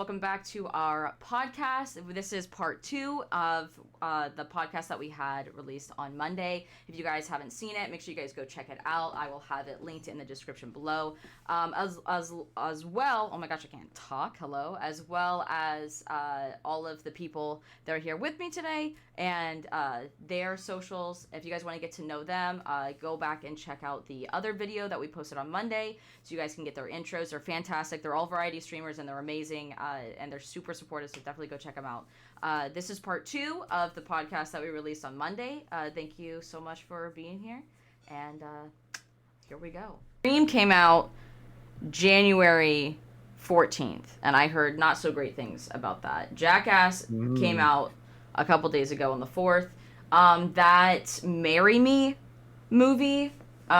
welcome back to our podcast. This is part 2 of the podcast that we had released on Monday. If you guys haven't seen it, make sure you guys go check it out. I will have it linked in the description below. As well, oh my gosh, I can't talk. Hello, as well as all of the people that are here with me today and their socials. If you guys want to get to know them, go back and check out the other video that we posted on Monday, so you guys can get their intros. They're fantastic. They're all variety streamers and they're amazing, and they're super supportive, so definitely go check them out. This is part 2 of the podcast that we released on Monday. Thank you so much for being here, and here we go. Dream came out January 14th, and I heard not so great things about that. Jackass came out a couple days ago on the 4th. That Marry Me movie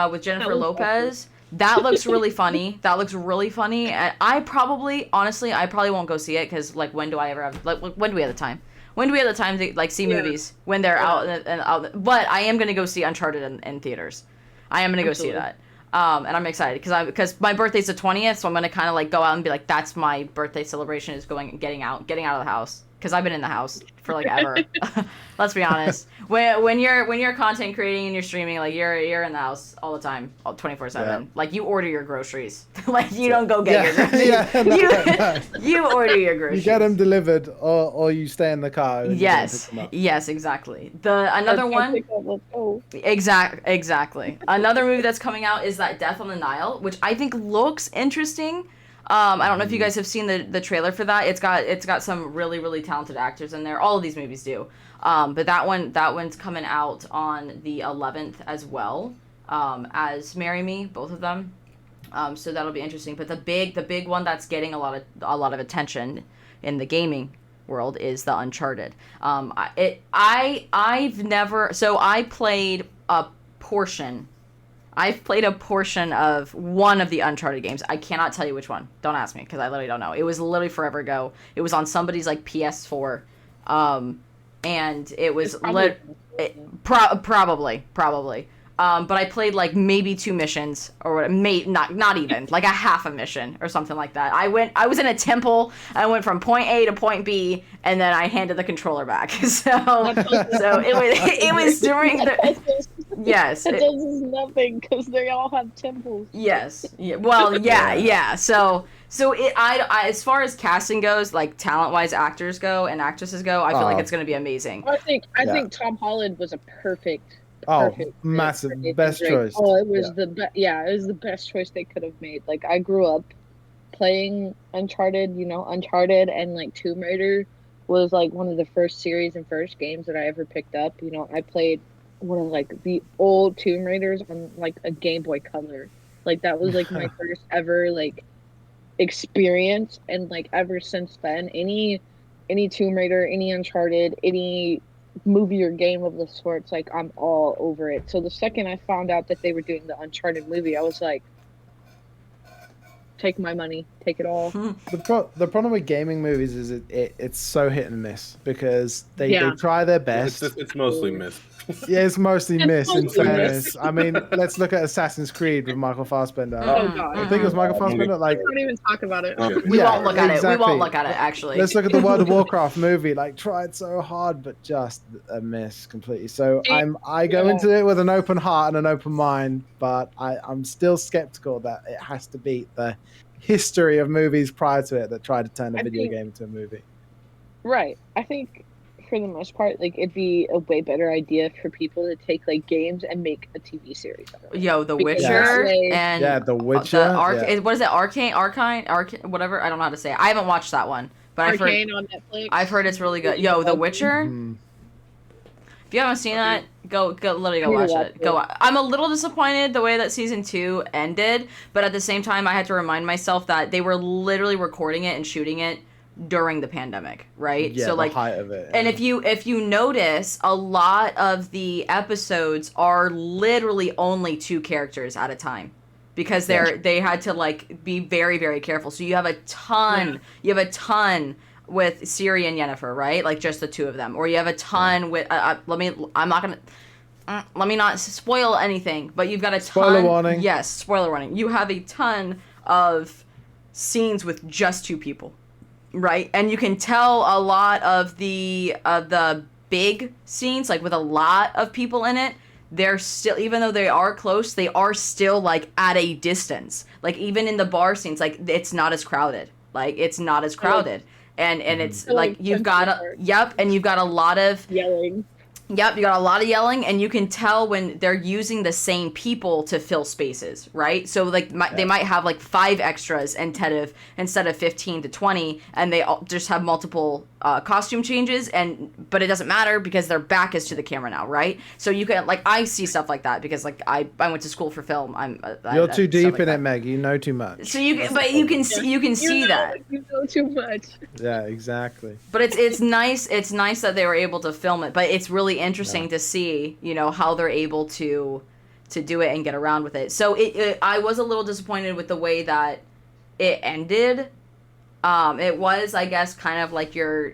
with Jennifer Lopez, that looks really funny. That looks really funny. And I probably won't go see it because, like, when do we have the time? When do we have the time to, like, see movies when they're out and out? But I am gonna go see Uncharted in theaters. I am gonna go see that. And I'm excited because my birthday's the 20th, so I'm gonna kind of like go out and be like, that's my birthday celebration, is getting out of the house, because I've been in the house for like ever. Let's be honest. When you're content creating and you're streaming, like you're in the house all the time, 24/7. Yeah. Like you order your groceries. Like you don't go get your groceries. You order your groceries. You get them delivered, or you stay in the car. And yes, exactly. Another one. Exactly. Another movie that's coming out is that Death on the Nile, which I think looks interesting. I don't know if you guys have seen the trailer for that. It's got some really, really talented actors in there. All of these movies do. But that one's coming out on the 11th as well, as Marry Me, both of them. So that'll be interesting. But the big one that's getting a lot of attention in the gaming world is the Uncharted. I played a portion. I've played a portion of one of the Uncharted games. I cannot tell you which one. Don't ask me, because I literally don't know. It was literally forever ago. It was on somebody's like PS4, and it was probably. But I played like maybe 2 missions, or not even like a half a mission or something like that. I was in a temple. I went from point A to point B, and then I handed the controller back. So it was during the. Yes. It does nothing because they all have temples. Yes. Yeah. Well, yeah. So I as far as casting goes, like talent-wise, actors go and actresses go, I feel like it's going to be amazing. I think Tom Holland was a perfect massive best choice. Oh, it was it was the best choice they could have made. Like I grew up playing Uncharted, and like Tomb Raider was like one of the first series and first games that I ever picked up. I played one of like the old Tomb Raiders on like a Game Boy Color. Like that was like my first ever like experience, and like ever since then, any Tomb Raider, any Uncharted, any movie or game of the sorts, like I'm all over it. So the second I found out that they were doing the Uncharted movie, I was like, take my money, take it all. The problem with gaming movies is it's so hit and miss, because they try their best. It's mostly miss. Yeah, it's mostly miss, in fairness. I mean, let's look at Assassin's Creed with Michael Fassbender. Oh, God. I think it was Michael Fassbender. Like, don't even talk about it. We won't look at it. We won't look at it, actually. Let's look at the World of Warcraft movie. Like, tried so hard, but just a miss completely. So I go into it with an open heart and an open mind, but I'm still skeptical that it has to beat the history of movies prior to it that tried to turn a video game into a movie. Right. I think for the most part, like it'd be a way better idea for people to take like games and make a TV series out of it. Yo, The Witcher and The Witcher. What is it? Arcane, whatever. I don't know how to say it. I haven't watched that one, but Arcane on Netflix. I've heard it's really good. Yo, The Witcher. If you haven't seen that, go literally go watch it. I'm a little disappointed the way that season 2 ended, but at the same time, I had to remind myself that they were literally recording it and shooting it during the pandemic, right? Yeah, so like the height of it. And if you notice, a lot of the episodes are literally only 2 characters at a time, because they had to like be very, very careful. So you have a ton with Ciri and Yennefer, right? Like just the 2 of them. Or you have a ton with let me not spoil anything, but you've got a ton. Spoiler warning. Yes, spoiler warning. You have a ton of scenes with just 2 people. right? And you can tell a lot of the big scenes, like with a lot of people in it, they're still, even though they are close, they are still like at a distance. Like even in the bar scenes, like it's not as crowded. Like it's not as crowded. And it's So, like you've got and you've got a lot of yelling. Yep, you got a lot of yelling, and you can tell when they're using the same people to fill spaces, right? So like they might have like 5 extras instead of 15 to 20, and they all just have multiple costume changes, but it doesn't matter because their back is to the camera now, right? So you can like I see stuff like that because like I went to school for film. You're too deep in it, Meg. You know too much. So you can see that. You know too much. Yeah, exactly. But it's nice. It's nice that they were able to film it. But it's really interesting to see, how they're able to do it and get around with it. So I was a little disappointed with the way that it ended. It was, I guess, kind of like your,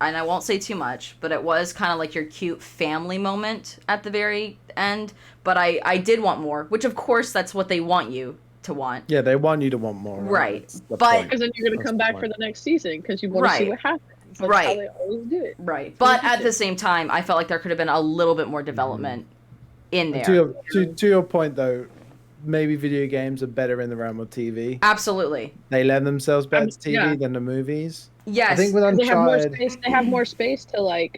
and I won't say too much, but it was kind of like your cute family moment at the very end. But I did want more, which of course that's what they want you to want. Yeah, they want you to want more. Right. But because then you're going to come back for the next season because you want to see what happens. That's how they always do it. Right. But at the same time, I felt like there could have been a little bit more development in there. To your point, though, maybe video games are better in the realm of TV. Absolutely. They lend themselves better to TV than the movies. Yes. I think with Uncharted... They have more space to,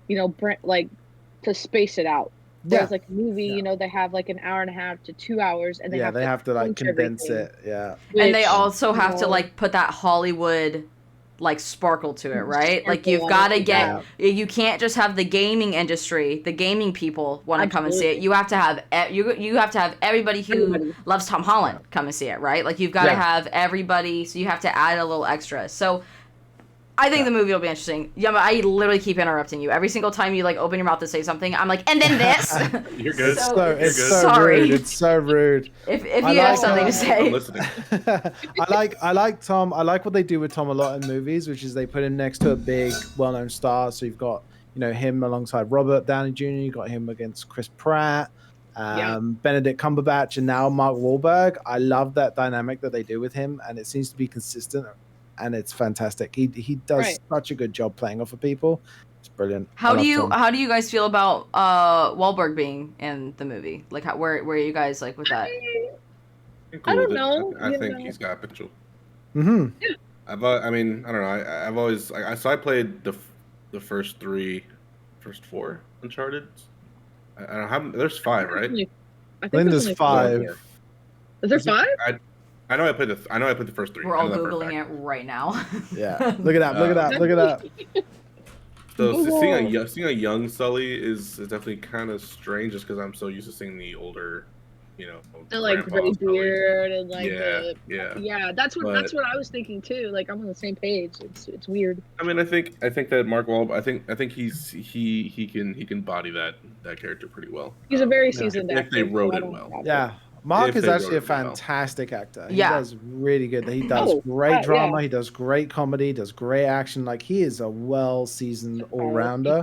to space it out. Whereas, like, a movie, they have, like, an hour and a half to 2 hours, and they have to like, condense it, and they also have to, like, put that Hollywood... like sparkle to it, right? Like you've got to you can't just have the gaming industry, the gaming people want to come and see it. You have to have you have to have everybody who loves Tom Holland come and see it, right? Like you've got to have everybody, so you have to add a little extra. So I think the movie will be interesting. Yeah, I literally keep interrupting you every single time you like open your mouth to say something. I'm like, and then this. You're good. It's so sorry. Rude. It's so rude. If you have something to say, I'm listening. I like Tom. I like what they do with Tom a lot in movies, which is they put him next to a big, well-known star. So you've got him alongside Robert Downey Jr. You got him against Chris Pratt, Benedict Cumberbatch, and now Mark Wahlberg. I love that dynamic that they do with him, and it seems to be consistent. And it's fantastic. He does such a good job playing off of people. It's brilliant. How do you guys feel about Wahlberg being in the movie? Like where are you guys like with that? I don't know. I think he's got potential. Mm-hmm. Yeah. I don't know. I've always I played the first 4 Uncharted. I don't have. There's 5, right? I think there's 5. Is there 5? I know I played the first 3. We're all googling it right now. Yeah, look at that. So seeing a young Sully is definitely kind of strange, just because I'm so used to seeing the older, the like gray beard and like that's what I was thinking too. Like I'm on the same page. It's weird. I mean, I think that Mark Wahlberg. I think he can body that character pretty well. He's a very seasoned actor. If they wrote it well. Yeah. Mark is actually a fantastic actor. He does really good. He does great drama. He does great comedy. He does great action. Like he is a well-seasoned all-rounder.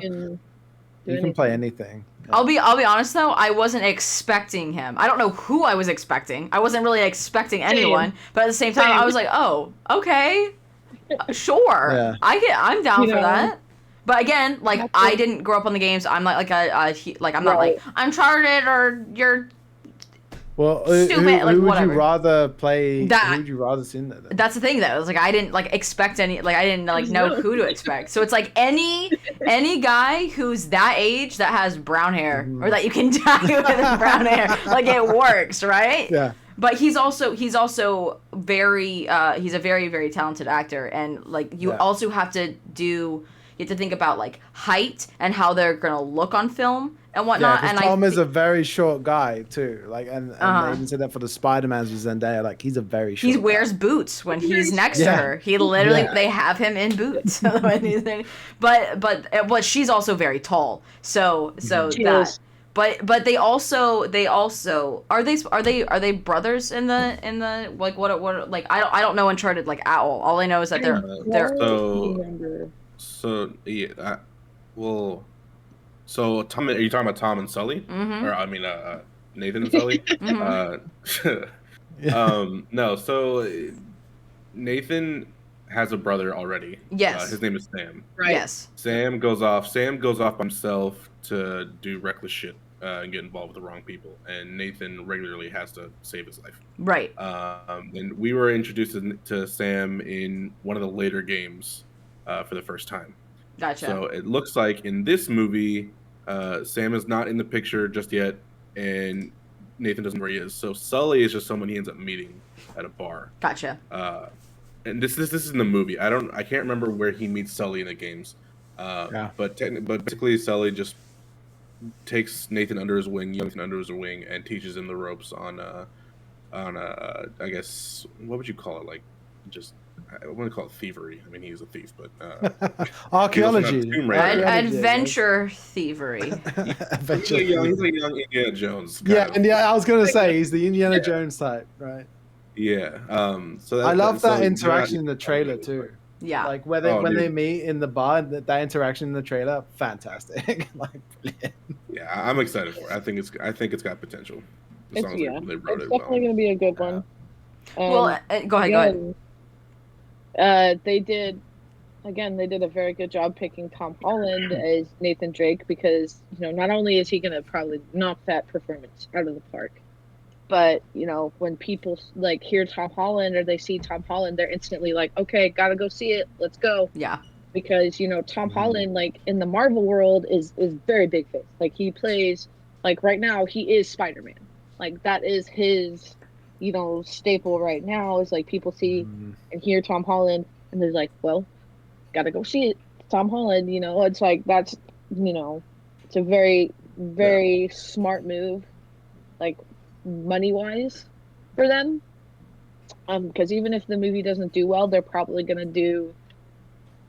He can play anything. Yeah. I'll be honest though. I wasn't expecting him. I don't know who I was expecting. I wasn't really expecting anyone. But at the same time, I was like, oh, okay, sure. Yeah. I'm down for that. But again, like I didn't grow up on the games. I'm like I'm not like Uncharted or you're. Well, who would you rather play? Who would you rather see in that? That's the thing, though. It's like I didn't like expect any. Like I didn't like know who to expect. So it's like any guy who's that age that has brown hair or that you can dye with brown hair, like it works, right? Yeah. But he's also very he's a very, very talented actor, and like you also have to think about like height and how they're gonna look on film and whatnot. Yeah, and Tom is a very short guy too. Like, and they even said that for the Spider-Mans with Zendaya. Like, he's a very short. He wears boots when he's next to her. He literally they have him in boots. But she's also very tall. So that. But they also are they brothers in the like what like I don't know Uncharted like at all. All I know is that they're So Tom, are you talking about Tom and Sully? Mm-hmm. Or I mean Nathan and Sully? Mm-hmm. No, so Nathan has a brother already. Yes. His name is Sam. Right. Yes. Sam goes off by himself to do reckless shit and get involved with the wrong people, and Nathan regularly has to save his life. Right. And we were introduced to Sam in one of the later games for the first time. Gotcha. So it looks like in this movie, Sam is not in the picture just yet, and Nathan doesn't know where he is. So Sully is just someone he ends up meeting at a bar. Gotcha. And this is in the movie. I can't remember where he meets Sully in the games. But basically Sully just takes Nathan under his wing, and teaches him the ropes on I guess, what would you call it? Like, just, I wouldn't call it thievery. I mean, he's a thief, but archaeology, adventure thievery. He's a young Indiana Jones. I was gonna say he's the Indiana Jones type, right? Yeah. So I love that interaction in the trailer too. Yeah. Like when they meet in the bar, that interaction in the trailer, fantastic. Like, brilliant. Yeah, I'm excited for it. I think it's got potential. It's definitely going to be a good one. Go ahead. They did a very good job picking Tom Holland as Nathan Drake because, not only is he going to probably knock that performance out of the park, but, when people like hear Tom Holland or they see Tom Holland, they're instantly like, okay, gotta go see it. Let's go. Yeah. Because, Tom Holland, like in the Marvel world is very big face. Like he plays, like right now he is Spider-Man. Like that is his, staple right now is like people see and hear Tom Holland and they're like, well, gotta go see it. Tom Holland, it's like, that's, it's a very, very smart move, like money-wise for them. Because even if the movie doesn't do well, they're probably going to do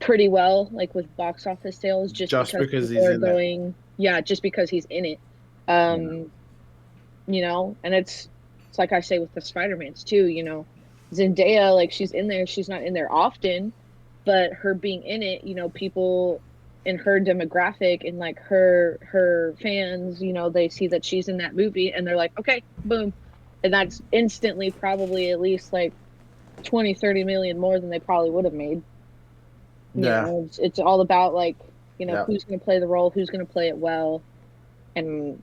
pretty well, like with box office sales, just because he's in it. Yeah, just because he's in it. And it's like I say with the Spider-Mans too, Zendaya, like she's in there, she's not in there often, but her being in it, people in her demographic and like her fans, they see that she's in that movie and they're like, okay, boom. And that's instantly probably at least like 20-30 million more than they probably would have made. It's all about like, who's going to play the role, who's going to play it well, and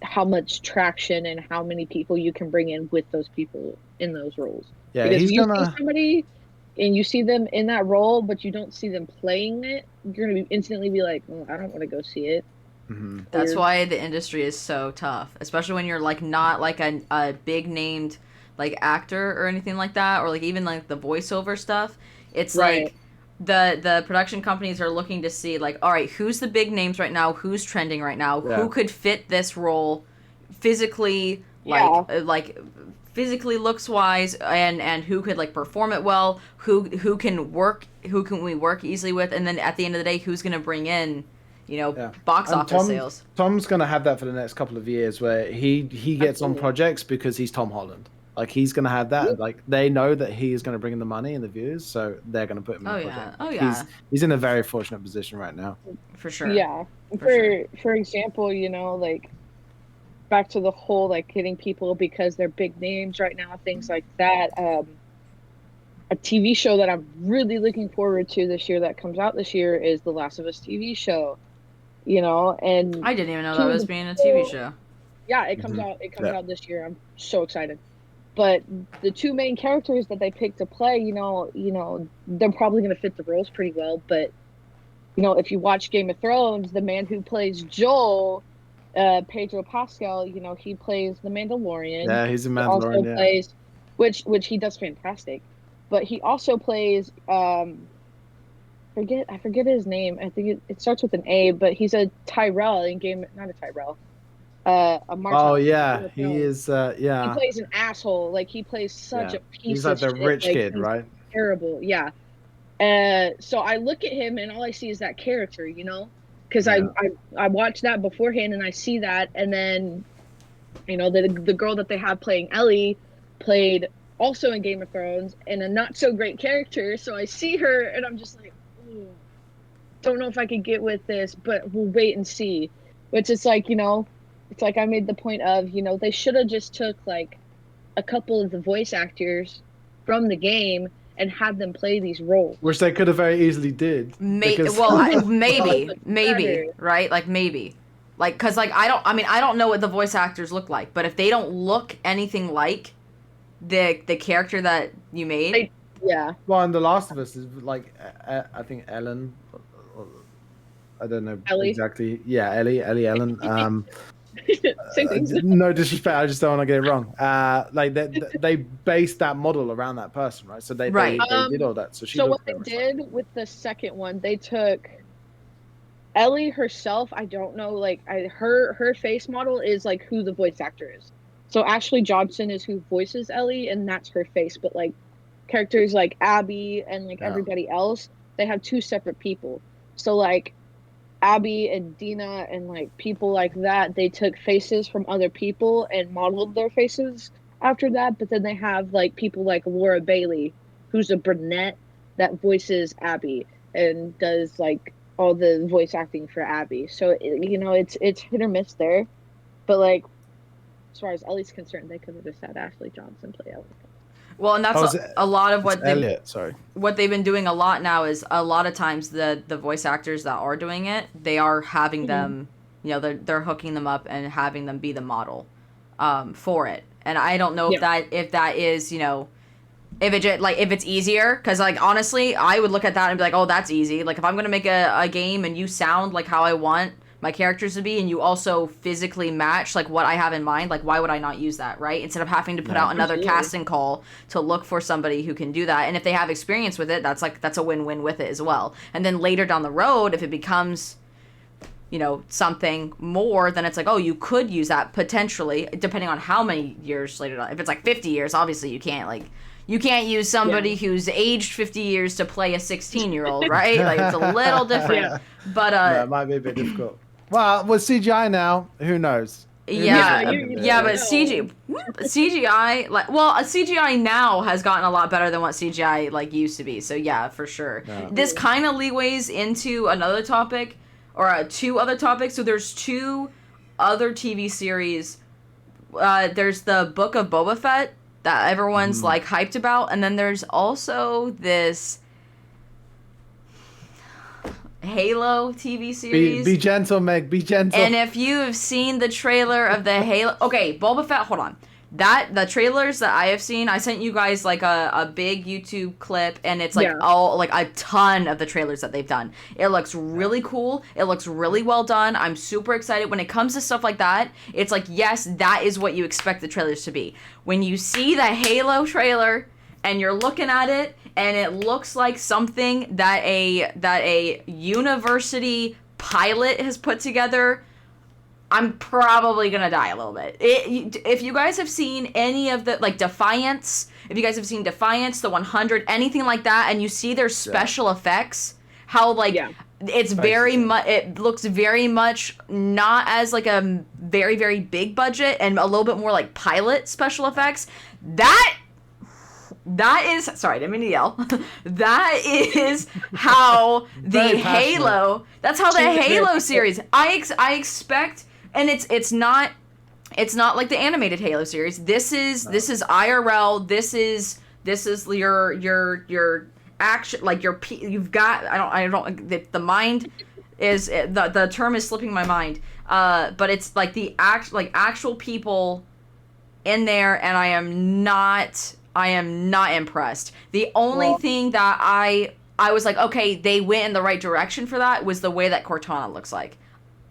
how much traction and how many people you can bring in with those people in those roles. Yeah, because if you see somebody and you see them in that role, but you don't see them playing it, you're going to instantly be like, well, I don't want to go see it. Mm-hmm. That's why the industry is so tough, especially when you're like not like a big named like actor or anything like that, or like even like the voiceover stuff. It's like the production companies are looking to see like, all right, who's the big names right now, who's trending right now, who could fit this role physically, like physically looks wise, and who could like perform it well, who can we work easily with, and then at the end of the day, who's gonna bring in box office sales. Tom's gonna have that for the next couple of years, where he gets on projects because he's Tom Holland. Like he's gonna have that. Like they know that he is gonna bring in the money and the views, so they're gonna put him in the project. Oh yeah. He's in a very fortunate position right now. For sure. Yeah. For example, like back to the whole like getting people because they're big names right now, things like that. A TV show that I'm really looking forward to this year that comes out this year is The Last of Us TV show. And I didn't even know that was being a TV show. Yeah, it comes out. It comes out this year. I'm so excited. But the two main characters that they picked to play, they're probably going to fit the roles pretty well. But if you watch Game of Thrones, the man who plays Joel, Pedro Pascal, he plays the Mandalorian. Yeah, he's a Mandalorian. He also plays, which he does fantastic. But he also plays. I forget his name. I think it starts with an A, but he's a Tyrell in Game. Not a Tyrell. A Martin. Oh yeah, he is. He plays an asshole. Like he plays such a piece. He's like the rich kid, right? Terrible. Yeah. So I look at him and all I see is that character, because I watched that beforehand and I see that, and then, the girl that they have playing Ellie played also in Game of Thrones and a not so great character. So I see her and I'm just like, ooh, don't know if I could get with this, but we'll wait and see. Which is like, it's like I made the point of, they should have just took like a couple of the voice actors from the game and have them play these roles. Which they could have very easily did. Maybe, right? Like maybe. Like, because, like, I don't know what the voice actors look like, but if they don't look anything like the character that you made... Yeah. Well, and The Last of Us is, like, I think Ellen... I don't know Ellie? exactly. Yeah, Ellie Ellen. Same thing. No disrespect, I just don't want to get it wrong. Like, they based that model around that person, right? So they did all that. So what they did with the second one, they took... Ellie herself, I don't know, like, her face model is, like, who the voice actor is. So Ashley Johnson is who voices Ellie, and that's her face. But, like, characters like Abby and, like, everybody else, they have two separate people. So, like, Abby and Dina and, like, people like that, they took faces from other people and modeled their faces after that. But then they have, like, people like Laura Bailey, who's a brunette that voices Abby and does, like, all the voice acting for Abby. So, it's hit or miss there. But, like, as far as Ellie's concerned, they could have just had Ashley Johnson play Ellie. Well, and that's a lot of what what they've been doing a lot now is a lot of times the voice actors that are doing it, they are having them, they're hooking them up and having them be the model for it. And I don't know if that is, if it's easier, because, like, honestly, I would look at that and be like, oh, that's easy. Like, if I'm going to make a game and you sound like how I want my characters to be, and you also physically match, like, what I have in mind, like, why would I not use that, right? Instead of having to put out another casting call to look for somebody who can do that. And if they have experience with it, that's a win-win with it as well. And then later down the road, if it becomes, something more, then it's like, oh, you could use that potentially, depending on how many years later. If it's like 50 years, obviously you can't use somebody who's aged 50 years to play a 16-year-old, right? Like, it's a little different. Yeah. But it might be a bit difficult. Well, with CGI now, who knows? But CGI, like, CGI now has gotten a lot better than what CGI, like, used to be. So yeah, for sure. Yeah. This kind of leeways into another topic, or two other topics. So there's two other TV series. There's the Book of Boba Fett that everyone's like hyped about, and then there's also this Halo TV series. Be gentle, Meg. Be gentle. And if you have seen the trailer of the Halo, okay, Boba Fett. Hold on. The trailers that I have seen, I sent you guys like a big YouTube clip, and it's like all like a ton of the trailers that they've done. It looks really cool. It looks really well done. I'm super excited when it comes to stuff like that. It's like, yes, that is what you expect the trailers to be. When you see the Halo trailer and you're looking at it, and it looks like something that a university pilot has put together, I'm probably gonna die a little bit. If you guys have seen any of the, like, Defiance, if you guys have seen Defiance, the 100, anything like that, and you see their special effects, how, like, it's very much, it looks very much not as, like, a very, very big budget, and a little bit more like pilot special effects. That is, sorry, I didn't mean to yell. That is how the Halo, that's how the Halo series, I expect, and it's not like the animated Halo series. This is IRL. This is your action, like you've got, I don't the mind is, the term is slipping my mind. But it's like actual people in there, and I am not impressed. The only thing that I was like, okay, they went in the right direction for that, was the way that Cortana looks like.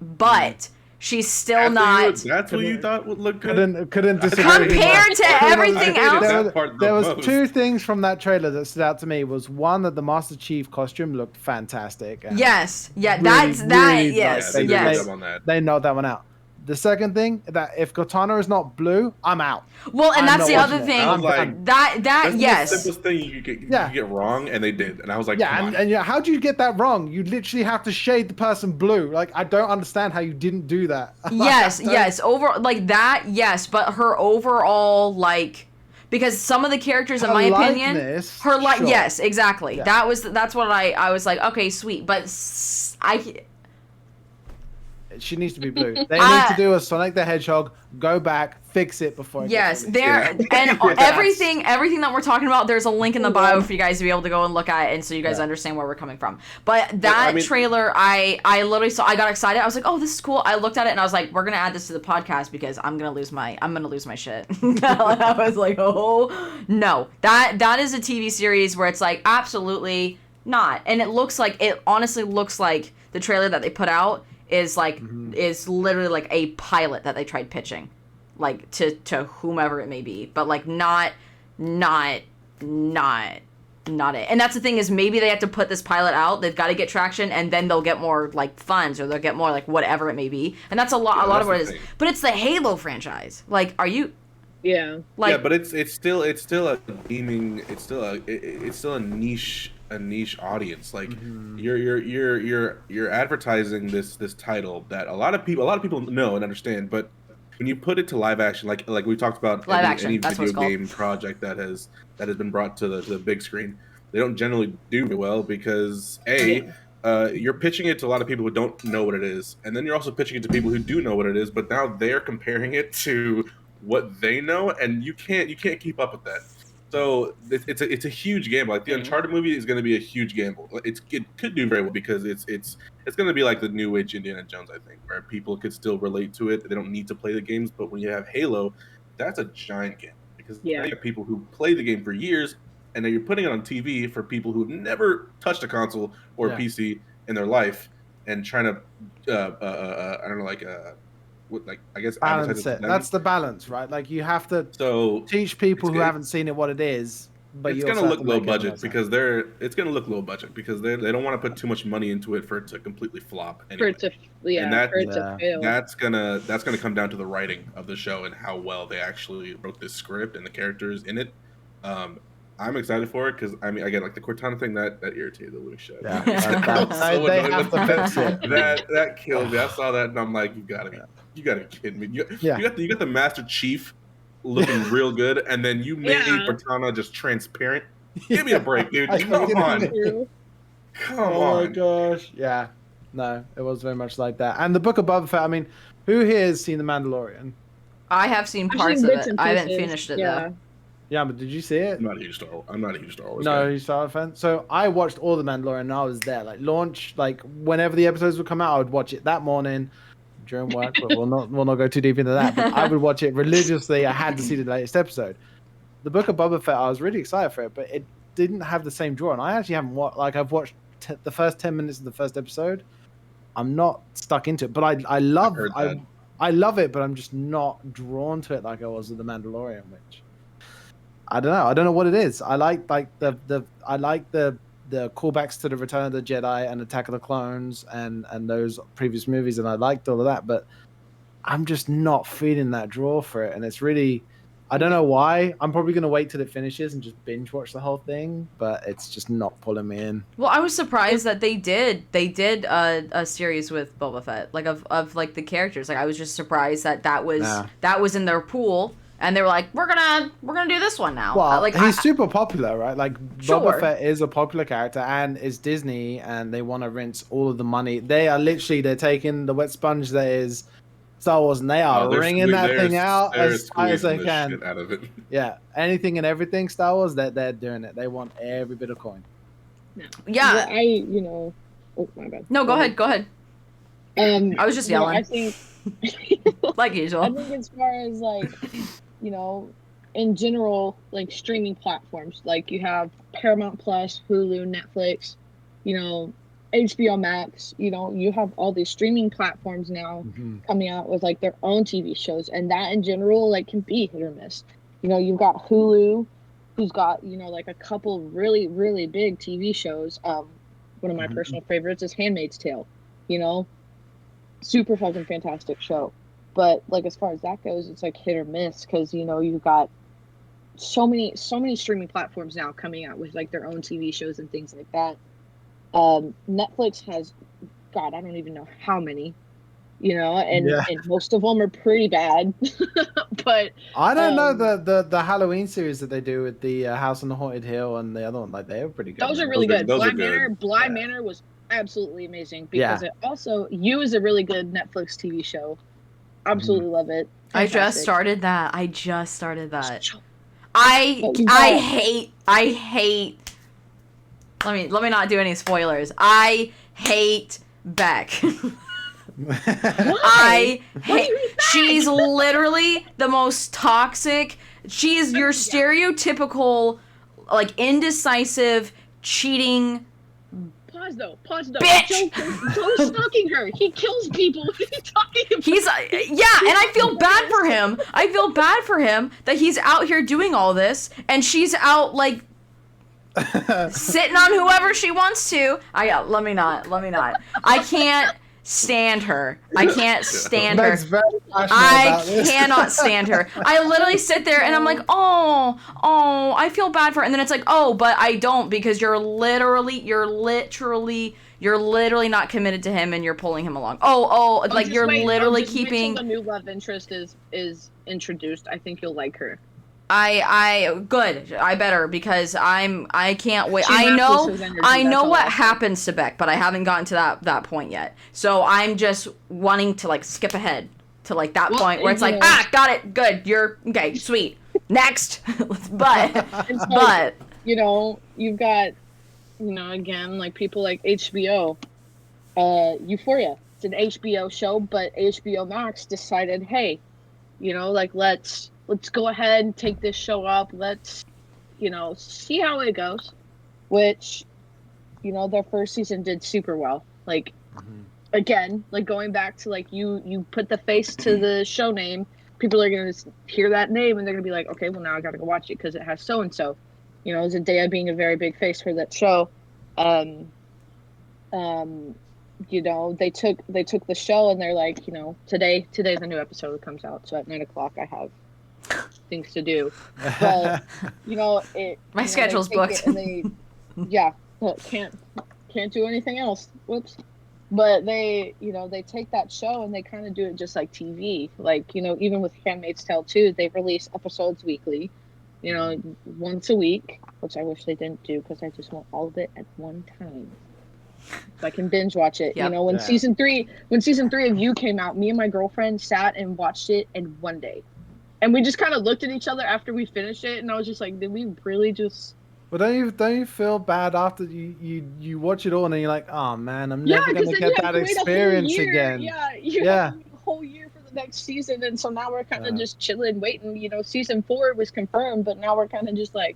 But she's still not... That's what you thought would look good? Couldn't disagree. Compared to everything else. There was two things from that trailer that stood out to me. Was one, that the Master Chief costume looked fantastic. Yes. Yeah, yes. They knocked that one out. The second thing, that if Cortana is not blue, I'm out. Well, and that's the other thing. That's yes. the simplest thing you could get wrong, and they did. And I was like, and how do you get that wrong? You literally have to shade the person blue. Like, I don't understand how you didn't do that. Yes. Over, like, that, yes. But her overall, like... Because some of the characters, in my opinion... Yes, exactly. Yeah. That's what I was like, okay, sweet. But She needs to be blue. They need to do a Sonic the Hedgehog. Go back, fix it before. Yes, and everything that we're talking about, there's a link in the bio for you guys to be able to go and look at it, and so you guys understand where we're coming from. But that trailer, I literally saw. I got excited. I was like, oh, this is cool. I looked at it and I was like, we're gonna add this to the podcast because I'm gonna lose my shit. I was like, oh no, that is a TV series where it's like absolutely not, and it honestly looks like the trailer that they put out is like is literally like a pilot that they tried pitching, like to whomever it may be, but like not it. And that's the thing, is maybe they have to put this pilot out, they've got to get traction, and then they'll get more like funds, or they'll get more like whatever it may be, and that's a lot of what it is. But it's the Halo franchise. Like, are you? Yeah. Like, yeah, but it's still a gaming. It's still a niche audience. Like you're advertising this title that a lot of people know and understand, but when you put it to live action, like we talked about any video game project that has been brought to the big screen, they don't generally do very well because you're pitching it to a lot of people who don't know what it is, and then you're also pitching it to people who do know what it is, but now they're comparing it to what they know, and you can't keep up with that. So it's a huge gamble. Like the Uncharted movie is going to be a huge gamble. It could do very well because it's going to be like the new age Indiana Jones, I think, where people could still relate to it. They don't need to play the games, but when you have Halo, that's a giant gamble because you have people who play the game for years, and then you're putting it on TV for people who've never touched a console or a PC in their life, and trying to I don't know, I guess balance it. That's the balance, right? Like you have to teach people who haven't seen it what it is. But it's going to look low budget because they don't want to put too much money into it for it to completely flop. Anyway. For it to fail. That's gonna come down to the writing of the show and how well they actually wrote this script and the characters in it. I'm excited for it because again, like the Cortana thing that irritated the living shit. Yeah, they have to fix it. That killed me. I saw that and I'm like, you gotta be kidding me. You got the Master Chief looking real good, and then you made Cortana just transparent. Give me a break, dude. Come on. Oh my gosh. Yeah. No, it was very much like that. And the Book of Boba Fett, I mean, who here has seen The Mandalorian? I have seen parts of it. I haven't finished it though. Yeah, but did you see it? I'm not a huge Star Wars No, guy. you're Star Wars fan. So I watched all The Mandalorian and I was there. Like launch, like whenever the episodes would come out, I would watch it that morning during work, but we'll not go too deep into that. But I would watch it religiously. I had to see the latest episode. The Book of Boba Fett, I was really excited for it, but it didn't have the same draw. And I actually haven't watched, like I've watched the first 10 minutes of the first episode. I'm not stuck into it, but I love it, but I'm just not drawn to it like I was with The Mandalorian, which I don't know what it is. I like the callbacks to the Return of the Jedi and Attack of the Clones and those previous movies, and I liked all of that, but I'm just not feeling that draw for it, and it's really, I don't know why. I'm probably gonna wait till it finishes and just binge watch the whole thing, but it's just not pulling me in. Well, I was surprised that they did a series with Boba Fett, like of like the characters. Like I was just surprised that was in their pool. And they were like, we're gonna do this one now. Well, he's super popular, right? Like Boba Fett is a popular character, and it's Disney, and they want to rinse all of the money. They're taking the wet sponge that is Star Wars, and they are wringing that thing out as high as they can. Out of it. Yeah, anything and everything Star Wars, they're doing it. They want every bit of coin. Yeah. Oh my bad. No, go ahead. I was just yelling. I think, like usual. I think as far as like, in general, like streaming platforms, like you have Paramount Plus, Hulu, Netflix, HBO Max, you have all these streaming platforms now coming out with like their own TV shows, and that in general like can be hit or miss. You've got Hulu, who's got like a couple really, really big TV shows. One of my personal favorites is Handmaid's Tale. Super fucking fantastic show. But like as far as that goes, it's like hit or miss because you've got so many streaming platforms now coming out with like their own TV shows and things like that. Netflix has, God, I don't even know how many, and most of them are pretty bad. But I don't know the Halloween series that they do with the House on the Haunted Hill and the other one, like they were pretty good. Those are really good. Blind Manor was absolutely amazing because it also You is a really good Netflix TV show. Absolutely love it. Fantastic. I just started that. I hate. Let me not do any spoilers. I hate Beck. She's literally the most toxic. She is your stereotypical, like, indecisive, cheating. Pause though. Bitch! Joe's stalking her. He kills people. What are you talking about? And I feel bad for him. I feel bad for him that he's out here doing all this, and she's out, like, sitting on whoever she wants to. Let me not. I can't stand her. I can't stand her. I cannot stand her. I literally sit there and I'm like, oh, I feel bad for her. And then it's like, oh, but I don't, because you're literally not committed to him and you're pulling him along. Like you're literally keeping. Wait till the new love interest is introduced. I think you'll like her. Good. I better, because I can't wait. I know what happens to Beck, but I haven't gotten to that point yet. So I'm just wanting to, like, skip ahead to, like, that point where it's like, got it. Good. You're okay. Sweet. Next. but you know, you've got, you know, again, like, people like HBO, Euphoria. It's an HBO show, but HBO Max decided, hey, you know, like, let's go ahead and take this show up. Let's, you know, see how it goes. Which, you know, their first season did super well. Like, again, like, going back to, like, you put the face to the show name, people are going to hear that name and they're going to be like, okay, well, now I got to go watch it because it has so-and-so. You know, Zendaya being a very big face for that show. You know, they took the show and they're like, you know, today's a new episode that comes out. So at 9:00 I have things to do, but you know, my schedule's booked. Can't do anything else. Whoops. But they take that show and they kind of do it just like TV. Like, you know, even with Handmaid's Tale 2, they release episodes weekly, you know, once a week, which I wish they didn't do because I just want all of it at one time. So I can binge watch it. Yep. You know, when season 3 of You came out, me and my girlfriend sat and watched it in one day. And we just kind of looked at each other after we finished it, and I was just like, did we really just... Well, don't you feel bad after you watch it all and then you're like, oh man, I'm never going to get that experience again. You have a whole year for the next season, and so now we're kind of just chilling, waiting. You know, season 4 was confirmed, but now we're kind of just like...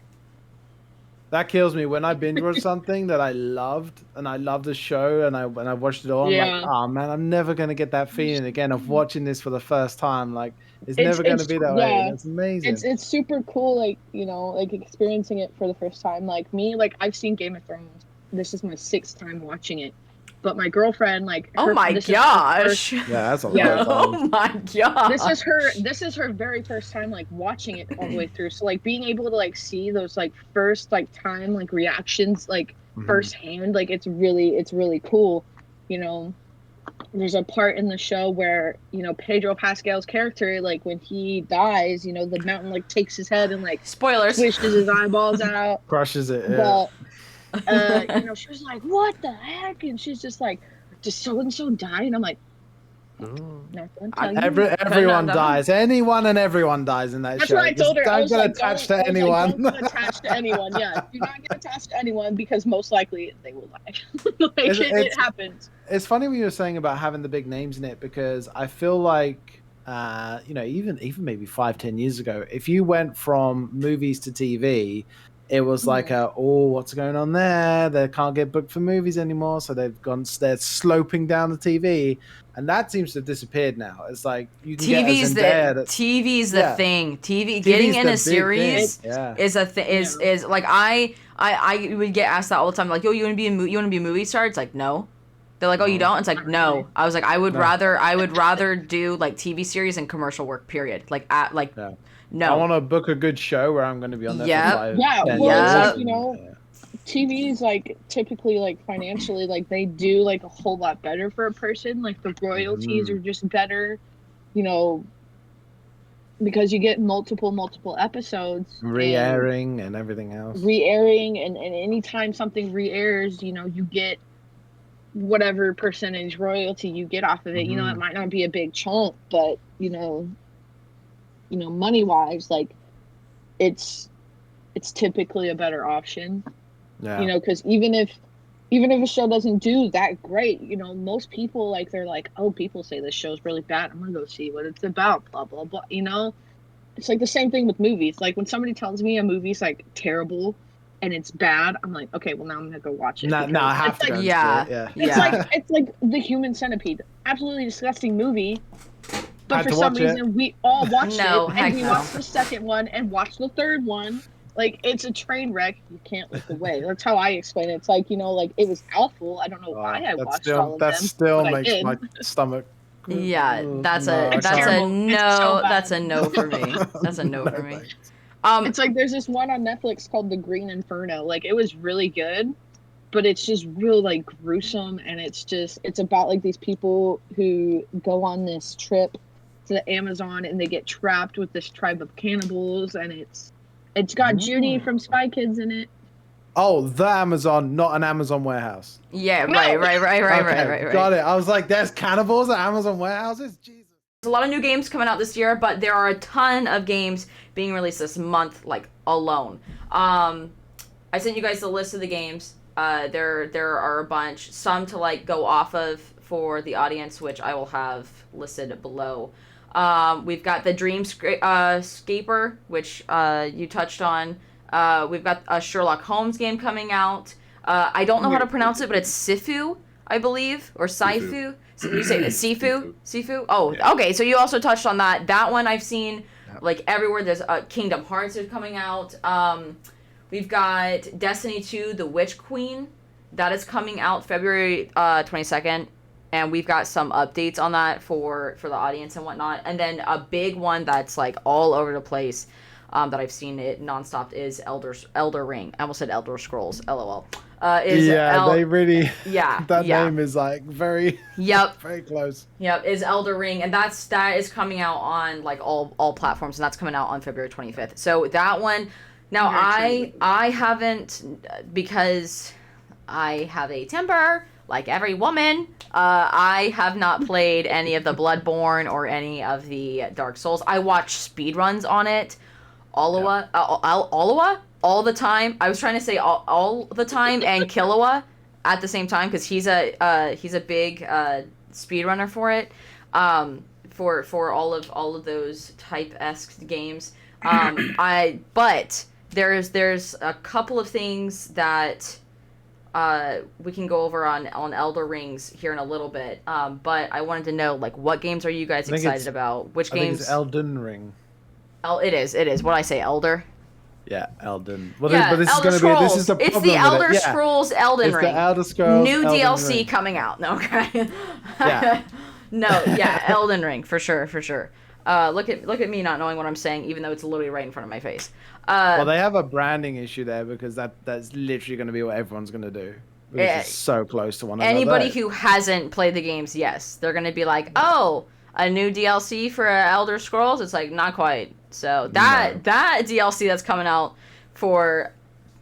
That kills me when I binge watch something that I loved, and I loved the show, and I watched it all. I'm like, oh man, I'm never gonna get that feeling again of watching this for the first time. Like, it's never gonna be that way. It's amazing. It's super cool, like, you know, like experiencing it for the first time. Like me, like I've seen Game of Thrones. This is my 6th time watching it. But my girlfriend, like, oh my gosh, that's a lot. Oh my gosh, this is her very first time, like, watching it all the way through. So, like, being able to, like, see those, like, first, like, time, like, reactions, like, firsthand, like, it's really cool. You know, there's a part in the show where, you know, Pedro Pascal's character, like, when he dies, you know, the mountain, like, takes his head and, like, spoilers, squishes his eyeballs out, crushes it. But, you know, she was like, what the heck? And she's just like, does so-and-so die? And I'm like, everyone dies. Anyone and everyone dies in that show. That's what I told her. Don't get attached to anyone. Don't get attached to anyone. Yeah, do not get attached to anyone because most likely they will die. It happens. It's funny what you were saying about having the big names in it, because I feel like, you know, even maybe 5-10 years ago, if you went from movies to TV, it was like what's going on there? They can't get booked for movies anymore, so they're sloping down the TV, and that seems to have disappeared now. It's like you can TV's the thing. TV getting in a series is a thing. Is like I would get asked that all the time. Like, yo, you want to be a movie star? It's like, no. They're like, oh, you don't? It's like, no. I was like, I would rather do like TV series and commercial work. Period. Like No. I want to book a good show where I'm going to be on there for 5 years. It's like, you know, TV is like typically like financially, like they do like a whole lot better for a person. Like the royalties are just better, you know, because you get multiple episodes. Re-airing and everything else. Re-airing and anytime something re-airs, you know, you get whatever percentage royalty you get off of it. You know, it might not be a big chunk, but you know, money wise, like it's typically a better option. Yeah. You know, because even if a show doesn't do that great, you know, most people, like, they're like, oh, people say this show's really bad, I'm gonna go see what it's about, blah blah blah. You know, it's like the same thing with movies. Like when somebody tells me a movie's like terrible and it's bad, I'm like, okay, well now I'm gonna go watch it. No, I have to. Like, yeah. It's like The Human Centipede, absolutely disgusting movie. But for some reason, we all watched it, and we watched the second one and watched the third one. Like, it's a train wreck. You can't look away. That's how I explain it. It's like, you know, like, it was awful. I don't know why I watched all of them. That still makes my stomach. Yeah, that's a no for me. That's a no for me. It's like there's this one on Netflix called The Green Inferno. Like, it was really good, but it's just real, like, gruesome, and it's about, like, these people who go on this trip to the Amazon, and they get trapped with this tribe of cannibals, and it's got Judy from Spy Kids in it. Oh, the Amazon, not an Amazon warehouse. Yeah, right. Got it. I was like, there's cannibals at Amazon warehouses? Jesus. There's a lot of new games coming out this year, but there are a ton of games being released this month, like, alone. I sent you guys the list of the games. There are a bunch. Some to, like, go off of for the audience, which I will have listed below. We've got the Dreamscaper, which you touched on. We've got a Sherlock Holmes game coming out. I don't know how to pronounce it, but it's Sifu, I believe, or Saifu. So you say Sifu? Sifu? Oh, yeah. Okay. So you also touched on that. That one I've seen like everywhere. There's Kingdom Hearts is coming out. We've got Destiny 2, The Witch Queen. That is coming out February 22nd. And we've got some updates on that for the audience and whatnot. And then a big one that's like all over the place that I've seen it nonstop is Elder Ring. I almost said Elder Scrolls. LOL. They really. Yeah. That name is like very. Yep. Very close. Yep. Is Elder Ring, and that is coming out on like all platforms, and that's coming out on February 25th. So that one. Now I haven't, because I have a temper. Like every woman, I have not played any of the Bloodborne or any of the Dark Souls. I watch speedruns on it, all the time. I was trying to say all the time and Killua at the same time, because he's a big speedrunner for it, for all of those type-esque games. But there's a couple of things that we can go over on Elder Rings here in a little bit. But I wanted to know, like, what games are you guys excited about? Which games? I think it's Elden Ring. It is. What did I say? Elder? Yeah, Elden. Well, yeah, but this Elder is going to be. Scrolls. This is the problem. It's the Elder Scrolls Elden Ring. It's the Elder Scrolls new Elden DLC Ring. coming out. No, okay. Yeah. No, yeah, Elden Ring for sure. Look at me not knowing what I'm saying, even though it's literally right in front of my face. Well, they have a branding issue there, because that's literally going to be what everyone's going to do. Because it's so close to one another. Anybody who hasn't played the games, yes, they're going to be like, oh, a new DLC for Elder Scrolls? It's like, not quite. So that DLC that's coming out for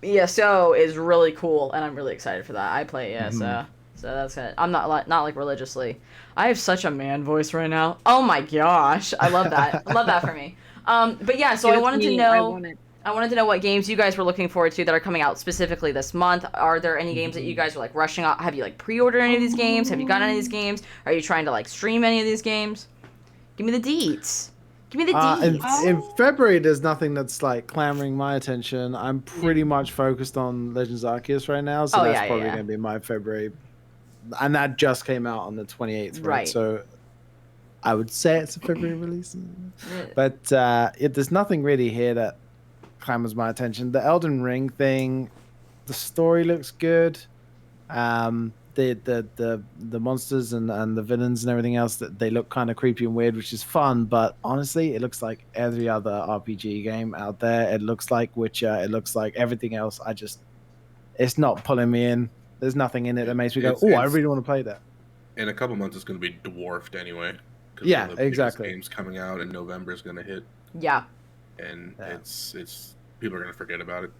ESO is really cool, and I'm really excited for that. I play ESO, so that's it. I'm not like religiously. I have such a man voice right now. Oh my gosh, I love that. I love that for me. But yeah, so I wanted to know what games you guys were looking forward to that are coming out specifically this month. Are there any games that you guys are like rushing out? Have you like pre-ordered any of these games? Have you gotten any of these games? Are you trying to like stream any of these games? Give me the deets. Give me the deets. In February, there's nothing that's like clamoring my attention. I'm pretty much focused on Legends Arceus right now, so that's probably going to be my February. And that just came out on the 28th, right? So I would say it's a February release. But there's nothing really here that clamors my attention. The Elden Ring thing, the story looks good. The monsters and the villains and everything else, that they look kind of creepy and weird, which is fun. But honestly, it looks like every other RPG game out there. It looks like Witcher. It looks like everything else. It's not pulling me in. There's nothing in it that makes me go, I really want to play that. In a couple months, it's going to be dwarfed anyway. Yeah, exactly. Games coming out in November is going to hit. Yeah. And it's people are going to forget about it.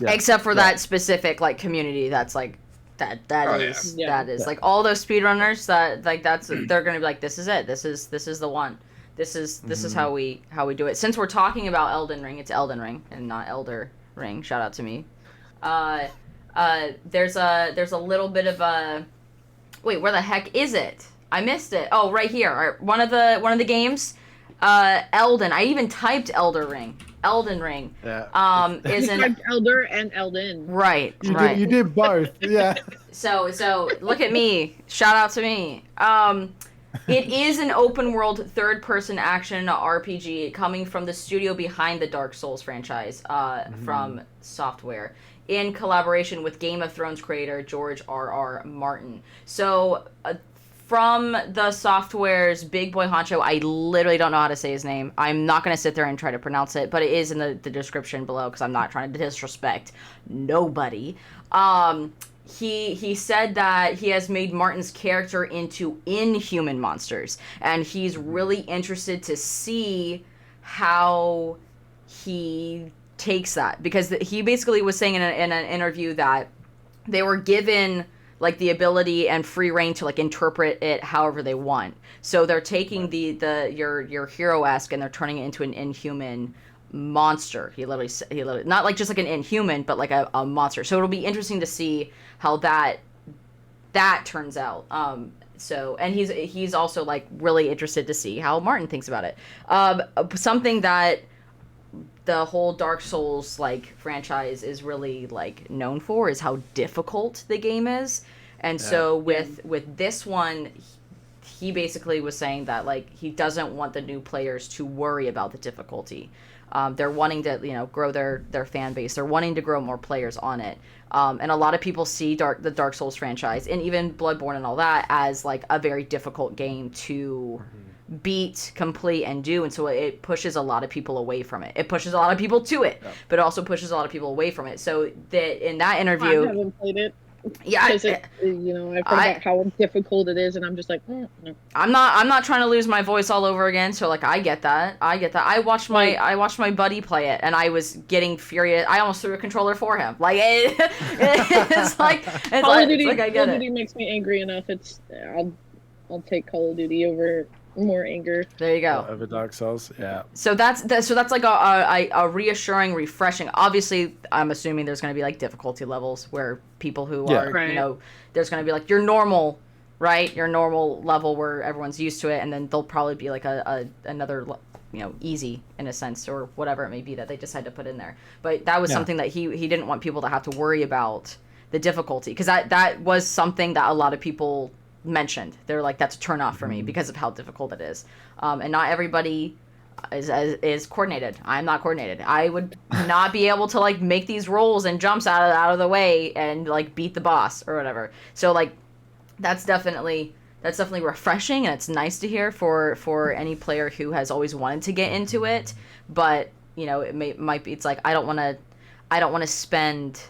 Yeah. Except for that specific like community that's like That is like all those speedrunners that like they're gonna be like, this is it. This is the one. This is how we do it. Since we're talking about Elden Ring, it's Elden Ring and not Elder Ring. Shout out to me. There's a little bit of a wait. Where the heck is it? I missed it. Oh, right here. One of the games. Elden. I even typed Elden Ring. Yeah. Is an Elder and Elden. Right. You did both. Yeah. So look at me. Shout out to me. It is an open world third person action RPG coming from the studio behind the Dark Souls franchise, from Software, in collaboration with Game of Thrones creator George R.R. Martin. So from the Software's big boy honcho, I literally don't know how to say his name. I'm not going to sit there and try to pronounce it, but it is in the description below because I'm not trying to disrespect nobody. He said that he has made Martin's character into inhuman monsters, and he's really interested to see how he takes that, because he basically was saying in an interview that they were given like the ability and free reign to like interpret it however they want. So they're taking your hero-esque and they're turning it into an inhuman monster. He literally not like just like an inhuman, but like a monster. So it'll be interesting to see how that turns out. And he's also like really interested to see how Martin thinks about it. Something that the whole Dark Souls like franchise is really like known for is how difficult the game is. And so with this one, he basically was saying that like he doesn't want the new players to worry about the difficulty. They're wanting to, grow their fan base. They're wanting to grow more players on it. And a lot of people see the Dark Souls franchise and even Bloodborne and all that as like a very difficult game to beat, complete, and do. And so it pushes a lot of people away from it. It pushes a lot of people to it, but it also pushes a lot of people away from it. So in that interview, I haven't played it. Yeah, I've heard about how difficult it is, and I'm just like, no. I'm not trying to lose my voice all over again. So like, I get that. I watched my buddy play it, and I was getting furious. I almost threw a controller for him. Like it's like Call of Duty makes me angry enough. I'll take Call of Duty over more anger. There you go. Over Dark Souls, yeah. So that's like a reassuring, refreshing. Obviously, I'm assuming there's going to be like difficulty levels where people who are, right. There's going to be like your normal, right? Your normal level where everyone's used to it, and then there'll probably be like another, easy in a sense, or whatever it may be that they decide to put in there. But that was something that he didn't want people to have to worry about the difficulty, because that was something that a lot of people mentioned. They're like, that's a turn off for me because of how difficult it is. And not everybody is coordinated. I'm not coordinated. I would not be able to like make these rolls and jumps out of the way and like beat the boss or whatever. So like that's definitely refreshing, and it's nice to hear for any player who has always wanted to get into it. But it might be, it's like I don't want to spend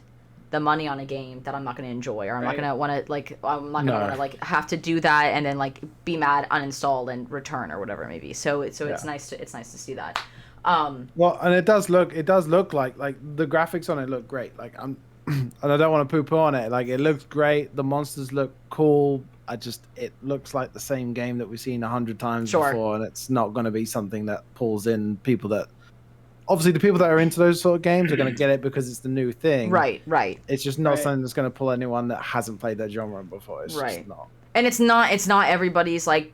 the money on a game that I'm not going to enjoy, or I'm not going to want to like have to do that and then like be mad, uninstall, and return or whatever it may be. So it's nice to see that. Well, and it does look like the graphics on it look great. Like and I don't want to poo-poo on it. Like it looks great. The monsters look cool. It looks like the same game that we've seen 100 times before, and it's not going to be something that pulls in people that. Obviously, the people that are into those sort of games are going to get it because it's the new thing. Right. It's just not something that's going to pull anyone that hasn't played that genre before. It's just not. And it's not everybody's like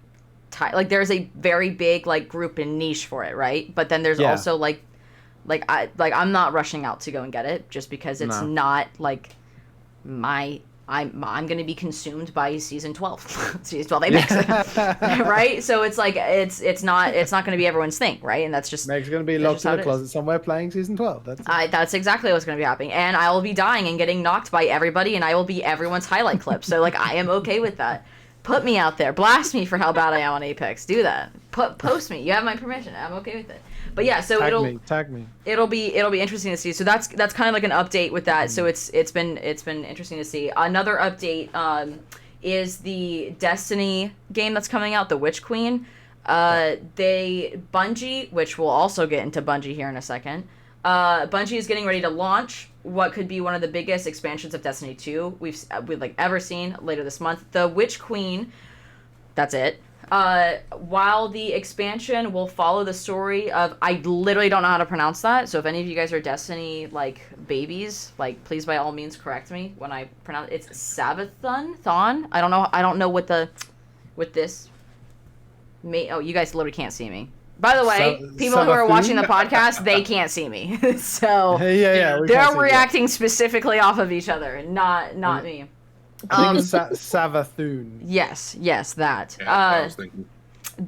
there's a very big like group and niche for it, right? But then there's also I'm not rushing out to go and get it just because it's not like I'm going to be consumed by season 12, season 12 Apex, right? So it's like it's not going to be everyone's thing, right? And that's just Meg's going to be locked in the closet somewhere playing season 12. That's exactly what's going to be happening, and I will be dying and getting knocked by everybody, and I will be everyone's highlight clip. So like I am okay with that. Put me out there, blast me for how bad I am on Apex. Do that. Post me. You have my permission. I'm okay with it. But yeah, so tag me. It'll be interesting to see. So that's kind of like an update with that. So it's been interesting to see. Another update is the Destiny game that's coming out, The Witch Queen. Bungie, which we'll also get into Bungie here in a second. Bungie is getting ready to launch what could be one of the biggest expansions of Destiny 2 we've like ever seen later this month. The Witch Queen. That's it. While the expansion will follow the story of, I literally don't know how to pronounce that, so if any of you guys are Destiny, like, babies, like, please by all means correct me when I pronounce it's Thon? I don't know what this oh, you guys literally can't see me. By the way, people who are watching the podcast, they can't see me. So they're reacting specifically off of each other, not me. I think it's Savathun. Yes, that. Yeah, I was thinking.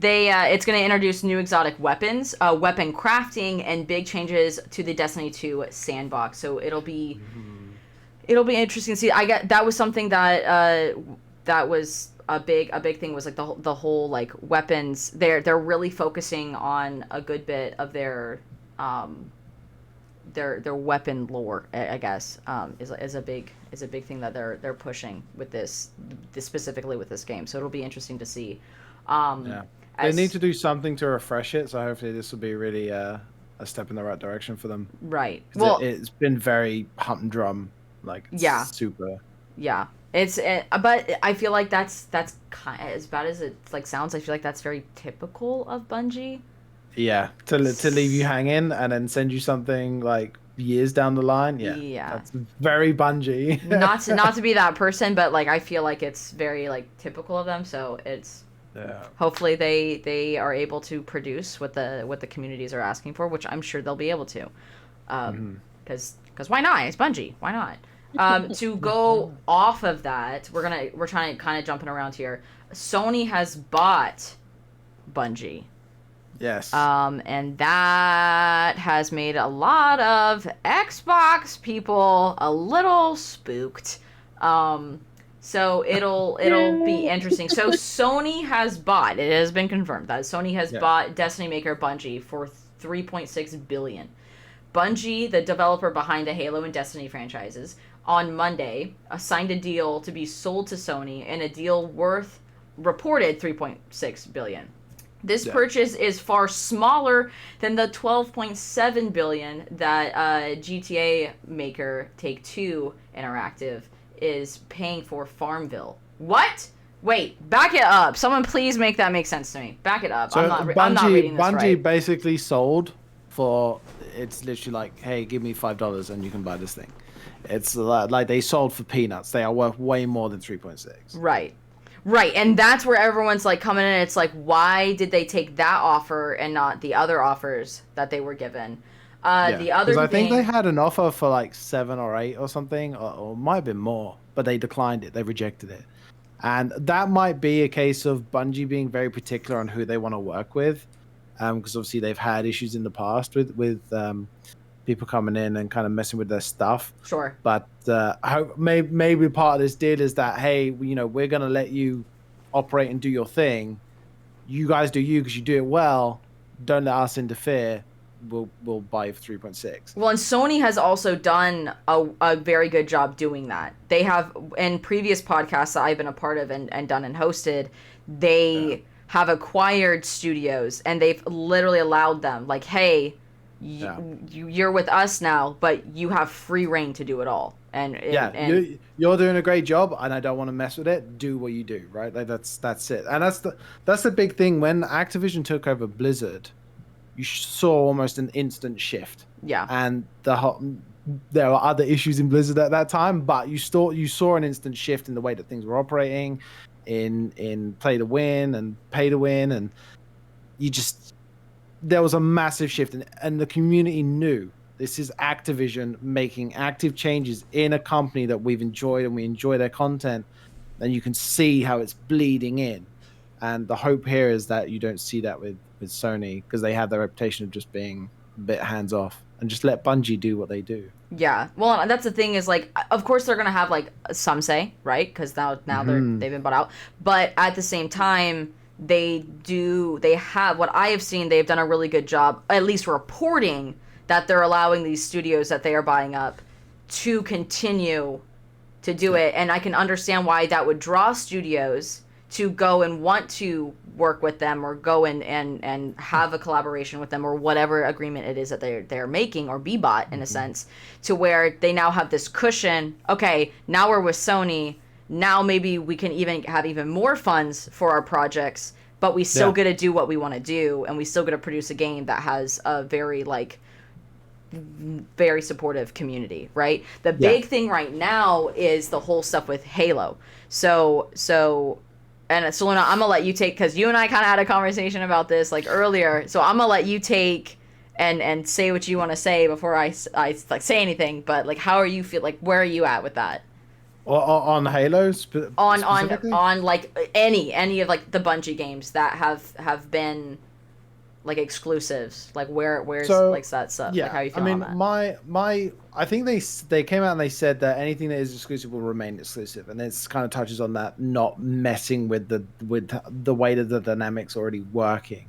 It's going to introduce new exotic weapons, weapon crafting, and big changes to the Destiny 2 sandbox. So it'll be interesting to see. That was something that was a big thing, was like the whole like weapons. They're really focusing on a good bit of their weapon lore, I guess, is a big thing that they're pushing with this specifically with this game. So it'll be interesting to see. They need to do something to refresh it, so hopefully this will be really a step in the right direction for them. Right. Well, it's been very humdrum, like super. Yeah. But I feel like that's kind of, as bad as it like sounds. I feel like that's very typical of Bungie. Yeah, to leave you hanging and then send you something like years down the line. Yeah, that's very Bungie. not to be that person, but like I feel like it's very like typical of them. So it's hopefully they are able to produce what the communities are asking for, which I'm sure they'll be able to. Because why not? It's Bungie. Why not? To go off of that, we're trying to kind of jumping around here. Sony has bought Bungie. Yes. And that has made a lot of Xbox people a little spooked. So it'll be interesting. So Sony has bought, it has been confirmed that Sony has bought Destiny maker Bungie for $3.6 billion. Bungie, the developer behind the Halo and Destiny franchises, on Monday signed a deal to be sold to Sony, and a deal worth reported $3.6 billion. This purchase is far smaller than the $12.7 billion that GTA maker Take-Two Interactive is paying for Farmville. What? Wait, back it up. Someone please make that make sense to me. Back it up. So I'm not reading this right. Bungie basically sold for, it's literally like, hey, give me $5 and you can buy this thing. It's like they sold for peanuts. They are worth way more than 3.6. Right, and that's where everyone's like coming in. It's like, why did they take that offer and not the other offers that they were given? The other thing, I think they had an offer for like 7 or 8 or something, or might have been more, but they declined it. They rejected it, and that might be a case of Bungie being very particular on who they want to work with, because obviously they've had issues in the past with people coming in and kind of messing with their stuff. Sure. But maybe part of this deal is that, hey, we're going to let you operate and do your thing. You guys do you because you do it well. Don't let us interfere. We'll buy you for 3.6. Well, and Sony has also done a very good job doing that. They have, in previous podcasts that I've been a part of and done and hosted, they have acquired studios, and they've literally allowed them, like, hey, you're with us now, but you have free reign to do it all. And you're doing a great job, and I don't want to mess with it. Do what you do, right? Like that's it. And that's the big thing. When Activision took over Blizzard, you saw almost an instant shift. Yeah. And there were other issues in Blizzard at that time, but you saw an instant shift in the way that things were operating, in play to win and pay to win, and there was a massive shift, and the community knew this is Activision making active changes in a company that we've enjoyed, and we enjoy their content, and you can see how it's bleeding in. And the hope here is that you don't see that with Sony, because they have their reputation of just being a bit hands off, and just let Bungie do what they do. Yeah, well, that's the thing is, like, of course they're gonna have like some say, right? Because now they've been bought out, but at the same time, they have, what I have seen, they've done a really good job, at least reporting that they're allowing these studios that they are buying up to continue to do it. And I can understand why that would draw studios to go and want to work with them or go and have a collaboration with them or whatever agreement it is that they're making, or be bought in a sense, to where they now have this cushion. Okay, now we're with Sony. Now maybe we can even have even more funds for our projects, but we still get to do what we want to do, and we still get to produce a game that has a very very supportive community, right? The big thing right now is the whole stuff with Halo. So and Ciluna, I'm gonna let you take, because you and I kind of had a conversation about this earlier. So I'm gonna let you take and say what you want to say before I say anything. But how are you feel? Where are you at with that? On Halo on any of the Bungie games that have been exclusives, where's that stuff? Yeah, how you feel on that? I think they came out and they said that anything that is exclusive will remain exclusive, and this kind of touches on that, not messing with the way that the dynamics already working,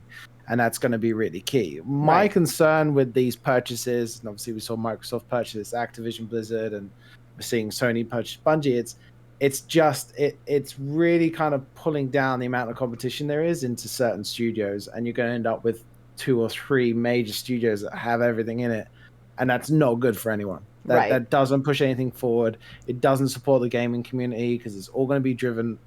and that's going to be really key. My concern with these purchases, and obviously we saw Microsoft purchase Activision Blizzard, and we're seeing Sony purchase Bungie. It's really kind of pulling down the amount of competition there is into certain studios, and you're going to end up with 2 or 3 major studios that have everything in it, and that's not good for anyone. That doesn't push anything forward. It doesn't support the gaming community, because it's all going to be driven.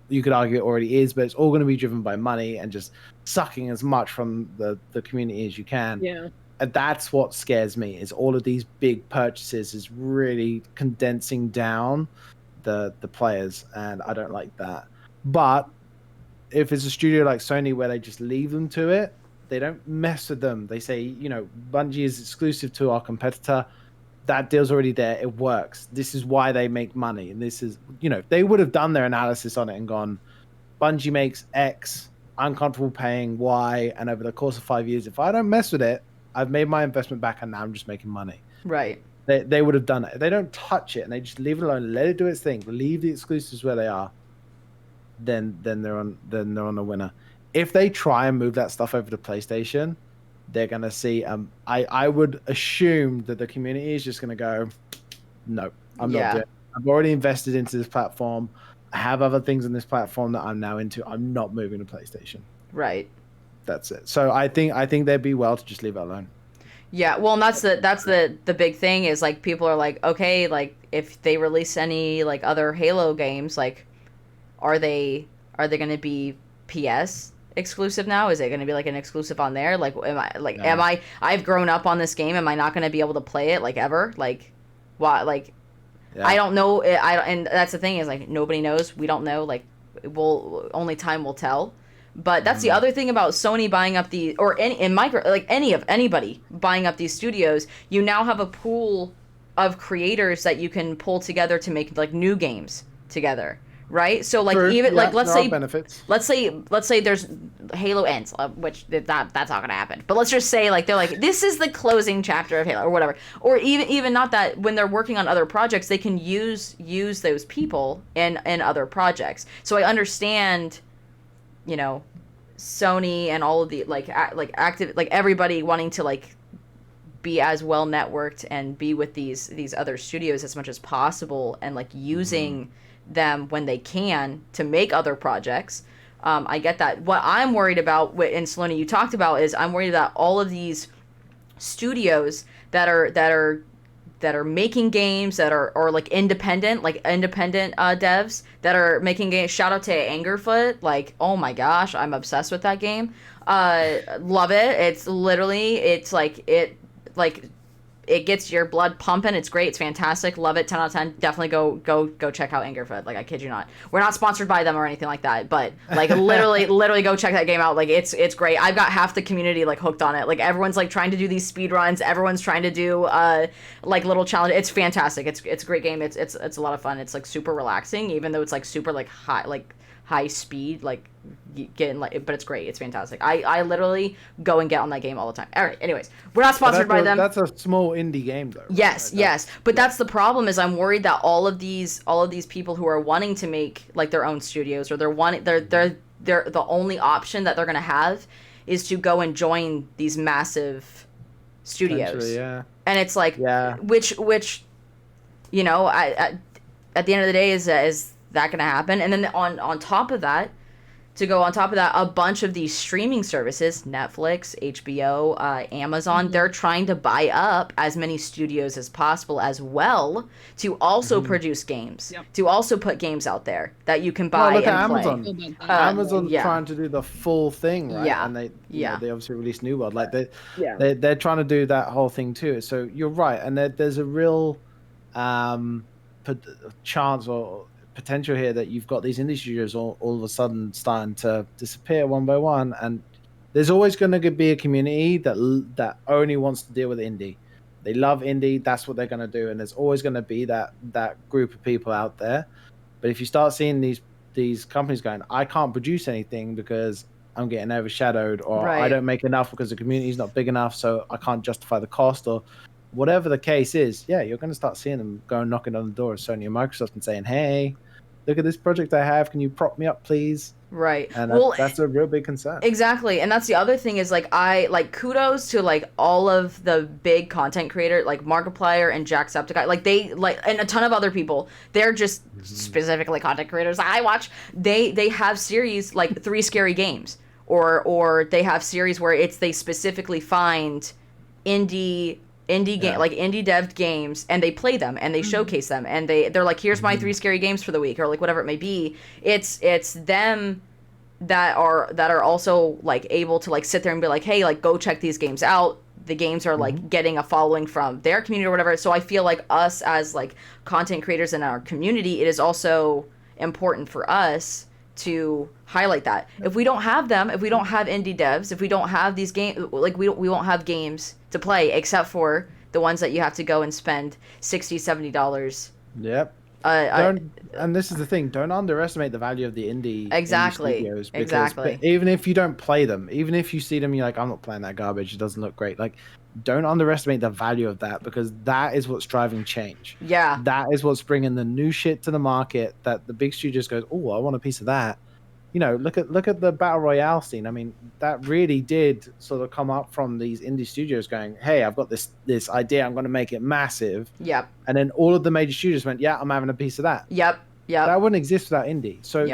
You could argue it already is, but it's all going to be driven by money and just sucking as much from the community as you can. Yeah. And that's what scares me, is all of these big purchases is really condensing down the players, and I don't like that. But if it's a studio like Sony where they just leave them to it, they don't mess with them. They say, Bungie is exclusive to our competitor. That deal's already there. It works. This is why they make money. And this is, they would have done their analysis on it and gone, Bungie makes X, I'm comfortable paying Y, and over the course of 5 years, if I don't mess with it, I've made my investment back, and now I'm just making money. Right. They would have done it. If they don't touch it and they just leave it alone, let it do its thing, leave the exclusives where they are, then they're on a winner. If they try and move that stuff over to PlayStation, they're gonna see. I would assume that the community is just gonna go, no, I'm not doing it. I've already invested into this platform. I have other things on this platform that I'm now into. I'm not moving to PlayStation. Right. That's it. So I think they'd be well to just leave it alone. Yeah, well, and that's the big thing is people are okay, if they release any other Halo games, are they going to be PS exclusive now? Is it going to be an exclusive on there? I've grown up on this game. Am I not going to be able to play it ever? Why? Yeah. I don't know. And that's the thing is nobody knows. We don't know. Only time will tell. But that's the other thing about Sony buying up anybody buying up these studios. You now have a pool of creators that you can pull together to make new games together, right? So let's say there's Halo ends, which that's not gonna happen. But let's just say they're this is the closing chapter of Halo or whatever, or even not that, when they're working on other projects, they can use those people in other projects. So I understand. Sony and all of the active everybody wanting to be as well networked and be with these other studios as much as possible, and using them when they can to make other projects. I get that. What I'm worried about, and Ciluna, you talked about, is I'm worried about all of these studios that are making games that are independent devs that are making games. Shout out to Angerfoot. Oh my gosh, I'm obsessed with that game. Love it. It's literally, it gets your blood pumping. It's great. It's fantastic. Love it. 10 out of 10. Definitely go check out Angerfoot. I kid you not. We're not sponsored by them or anything like that, but literally go check that game out. It's great. I've got half the community hooked on it. Everyone's trying to do these speed runs. Everyone's trying to do little challenges. It's fantastic. It's a great game. It's a lot of fun. It's super relaxing, even though it's super high speed, getting but it's great. It's fantastic. I literally go and get on that game all the time. All right, anyways, we're not sponsored by them. That's a small indie game though. Yes, right? Yes. But that's the problem, is I'm worried that all of these people who are wanting to make their own studios, or they're the only option that they're going to have is to go and join these massive studios. Yeah. And it's which at the end of the day is that going to happen? And then on top of that, a bunch of these streaming services, Netflix, HBO, Amazon, they're trying to buy up as many studios as possible as well to also produce games, to also put games out there that you can buy look and at play. Amazon. Amazon's trying to do the full thing, right? Yeah. And they obviously released New World. Like they're trying to do that whole thing too. So you're right, and there's a real chance or potential here that you've got these indie studios all of a sudden starting to disappear one by one, and there's always going to be a community that only wants to deal with indie. They love indie, that's what they're going to do, and there's always going to be that group of people out there. But if you start seeing these companies going, I can't produce anything because I'm getting overshadowed, or I don't make enough because the community is not big enough, so I can't justify the cost, or whatever the case is, you're going to start seeing them going knocking on the door of Sony and Microsoft and saying, hey, look at this project I have. Can you prop me up, please? Right. And that's a real big concern. Exactly. And that's the other thing is, like, kudos to, like, all of the big content creators, like Markiplier and Jacksepticeye. Like, they, like, and a ton of other people. They're just specifically content creators I watch. They have series, like, 3 Scary Games. Or they have series where they specifically find indie game, like indie devved games, and they play them and they showcase them, and they're like, here's my 3 scary games for the week, or like whatever it may be. It's them that are also like able to like sit there and be like, hey, like go check these games out. The games are like getting a following from their community or whatever. So I feel like us as like content creators in our community, it is also important for us to highlight that. If we don't have them, if we don't have indie devs, if we don't have these games, like we won't have games to play, except for the ones that you have to go and spend $60-$70. Yep. And this is the thing, don't underestimate the value of the indie studios, because even if you don't play them, even if you see them, you're like, I'm not playing that garbage, it doesn't look great. Like, don't underestimate the value of that, because that is what's driving change. Yeah. That is what's bringing the new shit to the market that the big studios goes, oh, I want a piece of that. You know, look at the Battle Royale scene. I mean, that really did sort of come up from these indie studios going, hey, I've got this idea, I'm going to make it massive. Yep. And then all of the major studios went, yeah, I'm having a piece of that. Yep. That wouldn't exist without indie. So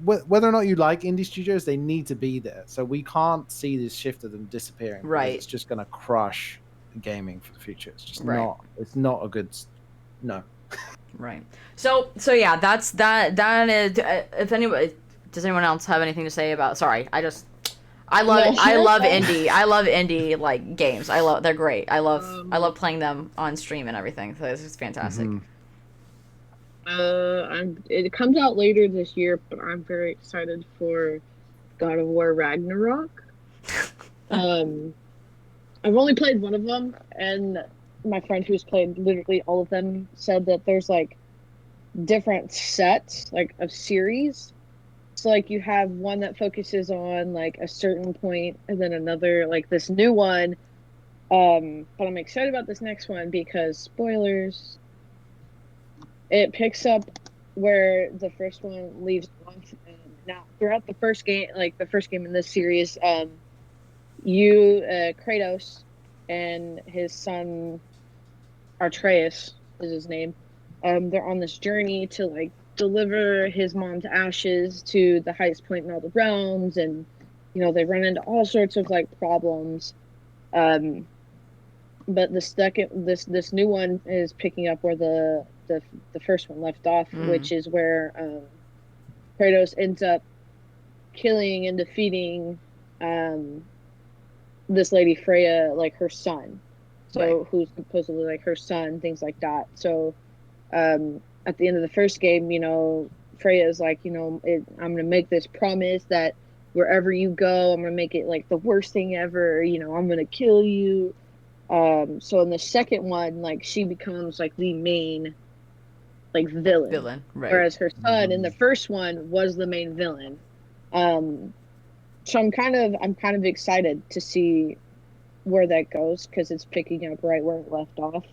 whether or not you like indie studios, they need to be there. So we can't see this shift of them disappearing. Right. It's just going to crush gaming for the future. It's just not. It's not a good. No. Right. So yeah, that's that. Is, if anybody, does anyone else have anything to say about? Sorry, I love indie. I love indie like games. They're great. I love playing them on stream and everything. So this is fantastic. It comes out later this year, but I'm very excited for God of War Ragnarok. I've only played one of them, and my friend who's played literally all of them said that there's like different sets, like of series. So like you have one that focuses on like a certain point, and then another like this new one. But I'm excited about this next one because spoilers. It picks up where the first one leaves off. Now, throughout the first game, like the first game in this series, Kratos and his son Atreus is his name. They're on this journey to like deliver his mom's ashes to the highest point in all the realms, and you know they run into all sorts of like problems. But this new one is picking up where the first one left off, which is where Kratos ends up killing and defeating this lady Freya, like her son. So who's supposedly like her son, things like that. So at the end of the first game, you know, Freya is like, you know, I'm gonna make this promise that wherever you go, I'm gonna make it like the worst thing ever. You know, I'm gonna kill you. So in the second one, like she becomes like the main like villain, right? Whereas her son in the first one was the main villain. So I'm kind of excited to see where that goes because it's picking up right where it left off.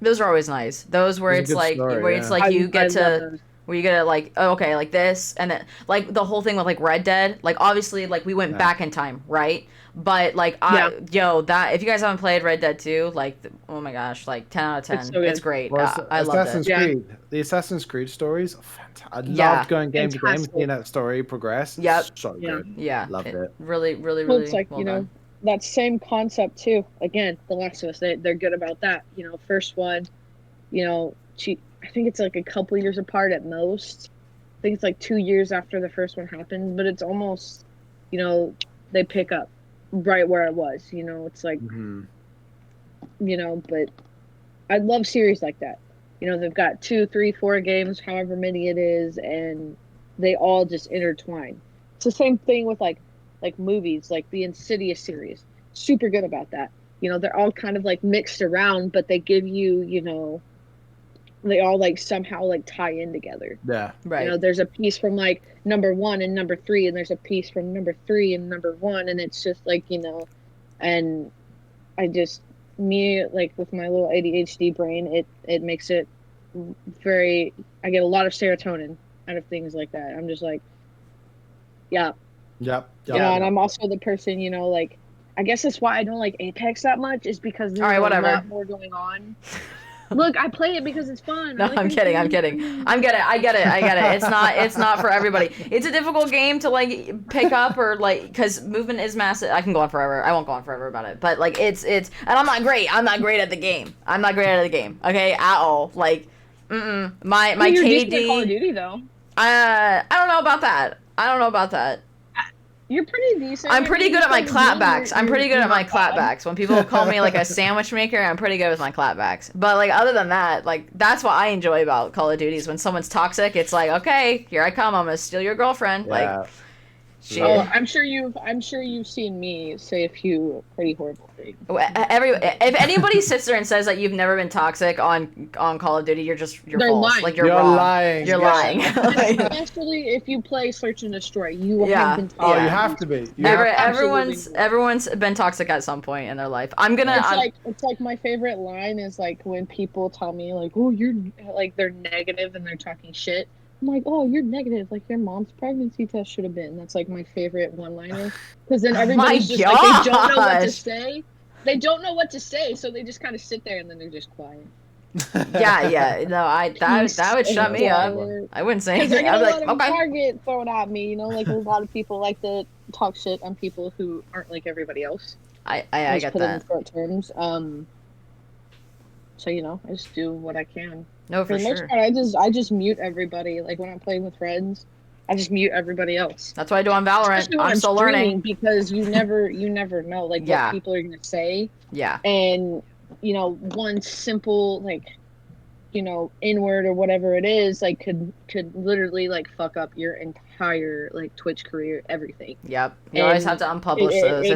Those are always nice. Those where it's like story, it's like you get to where you gotta like, oh, okay, like this, and then like the whole thing with like Red Dead, like obviously like we went back in time, right? But like that if you guys haven't played Red Dead 2, like oh my gosh, like 10 out of 10, it's great. Well, I love it. Creed, the Assassin's Creed stories, fantastic. I loved going game to game and seeing that story progress. Yep, so good. Yeah, loved it. Really, it's like well done. That same concept too. Again, The Last of Us, they're good about that. First one, I think it's like a couple years apart at most. I think it's like 2 years after the first one happened, but it's almost, they pick up right where it was. It's like, but I love series like that. They've got 2, 3, 4 games, however many it is, and they all just intertwine. It's the same thing with like movies, like the Insidious series. Super good about that. They're all kind of like mixed around, but they give you, they all like somehow like tie in together. Yeah. Right. There's a piece from like number 1 and number 3, and there's a piece from number 3 and number 1, and it's just like, and me, like with my little ADHD brain, it makes it I get a lot of serotonin out of things like that. I'm just like, yeah. Yep. And I'm also the person, like, I guess that's why I don't like Apex that much, is because there's a lot more going on. Look, I play it because it's fun. No, I'm kidding. I get it. It's not for everybody. It's a difficult game to like pick up or like, because movement is massive. I can go on forever. I won't go on forever about it. But like it's and I'm not great. I'm not great at the game. Okay, at all. Like, my you're KD. decent at Call of Duty though. I don't know about that. You're pretty decent. I'm pretty good at my clapbacks. When people call me like a sandwich maker, I'm pretty good with my clapbacks. But like other than that, like that's what I enjoy about Call of Duty is when someone's toxic, it's like, okay, here I come. I'm gonna steal your girlfriend. Yeah. Like, shit. Oh, I'm sure you've seen me say a few pretty horrible things. If anybody sits there and says that you've never been toxic on Call of Duty, you're false. Lying. Like you're wrong. Lying. You're lying. Especially if you play Search and Destroy, you have been toxic. Oh, you have to be. Everyone's been toxic at some point in their life. It's like my favorite line is like when people tell me like, oh, you're like, they're negative and they're talking shit. I'm like, oh, you're negative. Like your mom's pregnancy test should have been. That's like my favorite one-liner. Because then everybody's just like, they don't know what to say. They don't know what to say, so they just kind of sit there and then they're just quiet. Yeah. No, that would shut me up. I wouldn't say anything. I'd be like, okay. Target thrown at me. Like a lot of people like to talk shit on people who aren't like everybody else. I get put that. It in short terms. So I just do what I can. No, for the most part, I just mute everybody. Like when I'm playing with friends, I just mute everybody else. That's what I do on Valorant. I'm still learning because you never know like what people are gonna say. Yeah. And one simple like N-word or whatever it is like could literally like fuck up your entire like Twitch career, everything. Yep. You always have to unpublish those.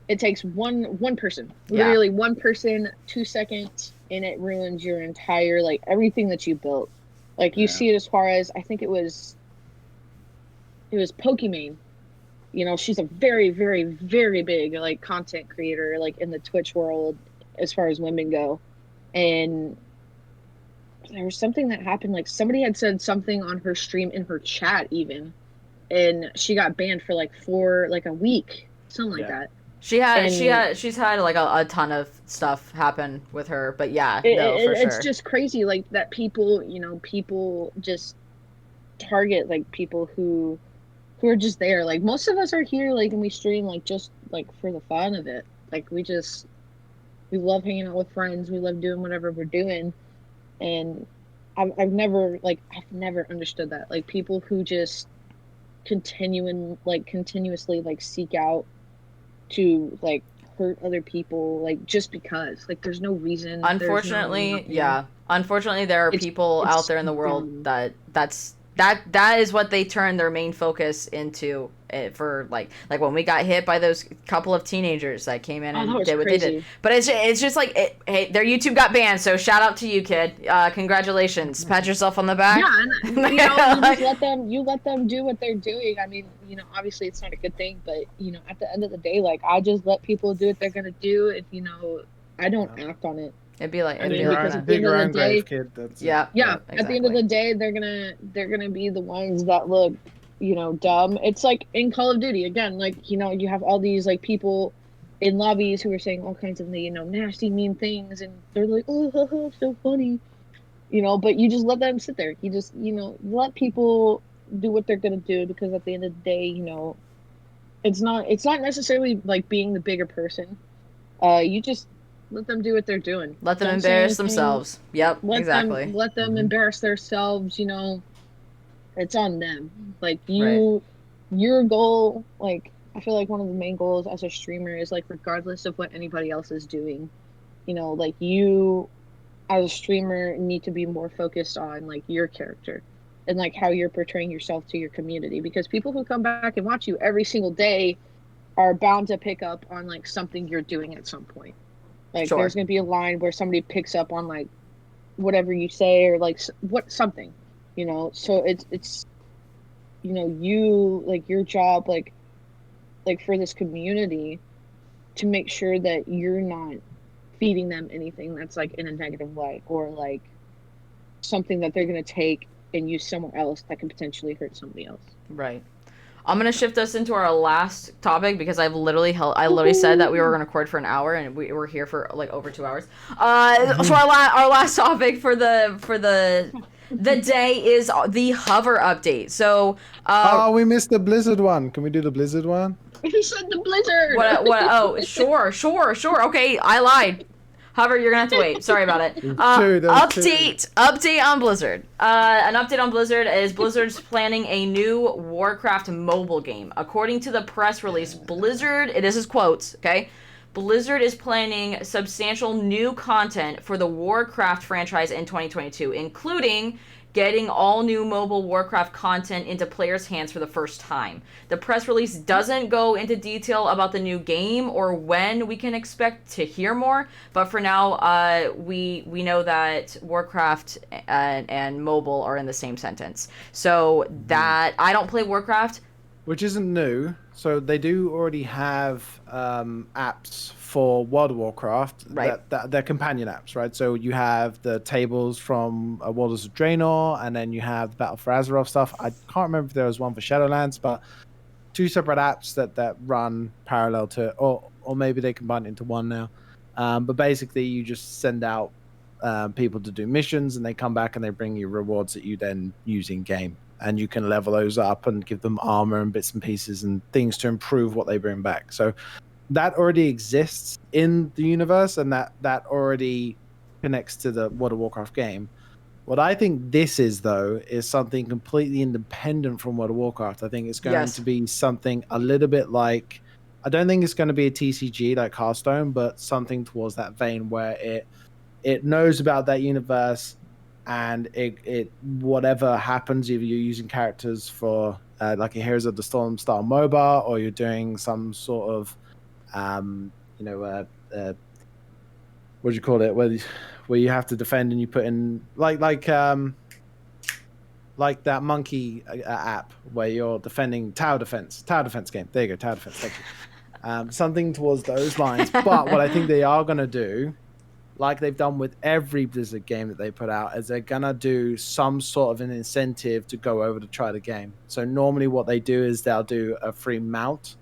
It takes one person, literally one person, 2 seconds, and it ruins your entire, like, everything that you built. Like, you see it as far as, I think it was Pokimane. She's a very, very, very big, like, content creator, like, in the Twitch world, as far as women go. And there was something that happened, like, somebody had said something on her stream, in her chat, even. And she got banned for, like, a week. Something like that. She's had like a ton of stuff happen with her, but it's just crazy like that people just target like people who are just there. Like most of us are here like and we stream like just like for the fun of it. Like we love hanging out with friends, we love doing whatever we're doing, and I've never understood that. Like people who just continuously like seek out to like hurt other people like just because like there's no reason. Unfortunately, there are people out there in the world that is what they turn their main focus into for like when we got hit by those couple of teenagers that came in and did what they did. But it's just like hey, their YouTube got banned, so shout out to you, kid. Congratulations. Pat yourself on the back. Yeah, and you just let them do what they're doing. I mean, obviously it's not a good thing, but at the end of the day, like I just let people do what they're gonna do. If I don't act on it. It'd be like, Dig your own grave, kid. That's yeah. Yeah. Exactly. At the end of the day, they're gonna be the ones that look, dumb. It's like in Call of Duty again. Like, you have all these like people in lobbies who are saying all kinds of nasty, mean things, and they're like, oh, so funny, But you just let them sit there. You just let people do what they're gonna do, because at the end of the day, it's not necessarily like being the bigger person. You just let them do what they're doing. Let them embarrass themselves. Yep, exactly. Let them embarrass themselves. It's on them. Like your goal. Like, I feel like one of the main goals as a streamer is like, regardless of what anybody else is doing, like you as a streamer need to be more focused on like your character and like how you're portraying yourself to your community, because people who come back and watch you every single day are bound to pick up on like something you're doing at some point. Like, there's going to be a line where somebody picks up on like whatever you say, or like something, so it's you, like, your job, like for this community, to make sure that you're not feeding them anything that's like in a negative light, or like something that they're going to take and use somewhere else that can potentially hurt somebody else. Right. I'm going to shift us into our last topic, because I literally said that we were going to record for an hour, and we were here for like over 2 hours. So our last topic for the day is the hover update. So we missed the Blizzard one. Can we do the Blizzard one? He said the Blizzard. What? Oh, sure. Okay, I lied. Hover, you're gonna have to wait. Sorry about it. Update on Blizzard. An update on Blizzard is Blizzard's planning a new Warcraft mobile game. According to the press release, this is quotes, okay? Blizzard is planning substantial new content for the Warcraft franchise in 2022, including getting all new mobile Warcraft content into players' hands for the first time. The press release doesn't go into detail about the new game or when we can expect to hear more, but for now, we know that Warcraft and mobile are in the same sentence. So that I don't play Warcraft, which isn't new. So they do already have apps for World of Warcraft, right? They're companion apps, right? So you have the tables from Waters of Draenor, and then you have the Battle for Azeroth stuff. I can't remember if there was one for Shadowlands, but two separate apps that run parallel to, or maybe they combine it into one now. But basically, you just send out people to do missions, and they come back and they bring you rewards that you then use in game. And you can level those up and give them armor and bits and pieces and things to improve what they bring back. So that already exists in the universe, and that already connects to the World of Warcraft game. What I think this is, though, is something completely independent from World of Warcraft. I think it's going to be something a little bit like, I don't think it's going to be a TCG like Hearthstone, but something towards that vein where it knows about that universe. And it whatever happens, either you're using characters for like a Heroes of the Storm style MOBA, or you're doing some sort of what do you call it, where you have to defend and you put in like that monkey app where you're defending tower defense game. There you go, tower defense. Thank you. Something towards those lines. But what I think they are going to do, like they've done with every Blizzard game that they put out, is they're gonna do some sort of an incentive to go over to try the game. So normally what they do is they'll do a free mount.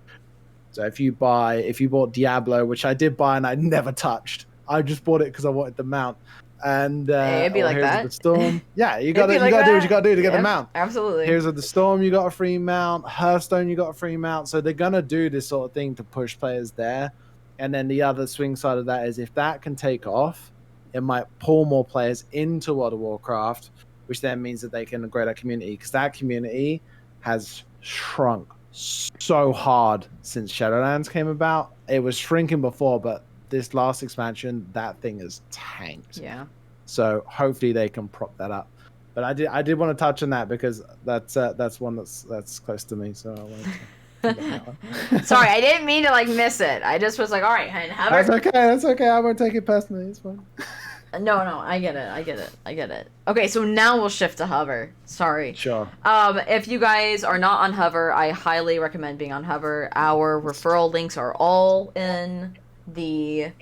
So if you bought Diablo, which I did buy and I never touched, I just bought it because I wanted the mount. And it'd be like Heroes that. of the Storm. Yeah, you gotta do what you gotta do to get the mount. Absolutely. Heroes of the Storm, you got a free mount. Hearthstone, you got a free mount. So they're gonna do this sort of thing to push players there. And then the other swing side of that is, if that can take off, it might pull more players into World of Warcraft, which then means that they can grow that community, because that community has shrunk so hard since Shadowlands came about. It was shrinking before, but this last expansion, that thing has tanked. Yeah. So hopefully they can prop that up. But I did want to touch on that, because that's one that's close to me. So I wanted to. Sorry, I didn't mean to miss it. I just was like, all right, Hover. That's okay. I won't take it personally. It's fine. No, I get it. Okay, so now we'll shift to Hover. Sorry. Sure. If you guys are not on Hover, I highly recommend being on Hover. Our referral links are all in the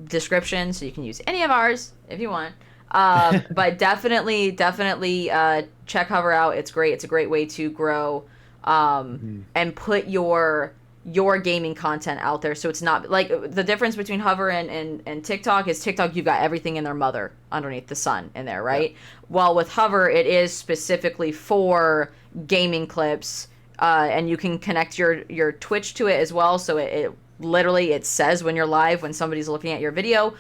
description, so you can use any of ours if you want. But definitely check Hover out. It's great. It's a great way to grow and put your gaming content out there. So it's not like the difference between Hover and TikTok is TikTok, you've got everything in their mother underneath the sun in there, right? Yeah. While with Hover, it is specifically for gaming clips, and you can connect your Twitch to it as well. So it literally, it says when you're live, when somebody's looking at your video.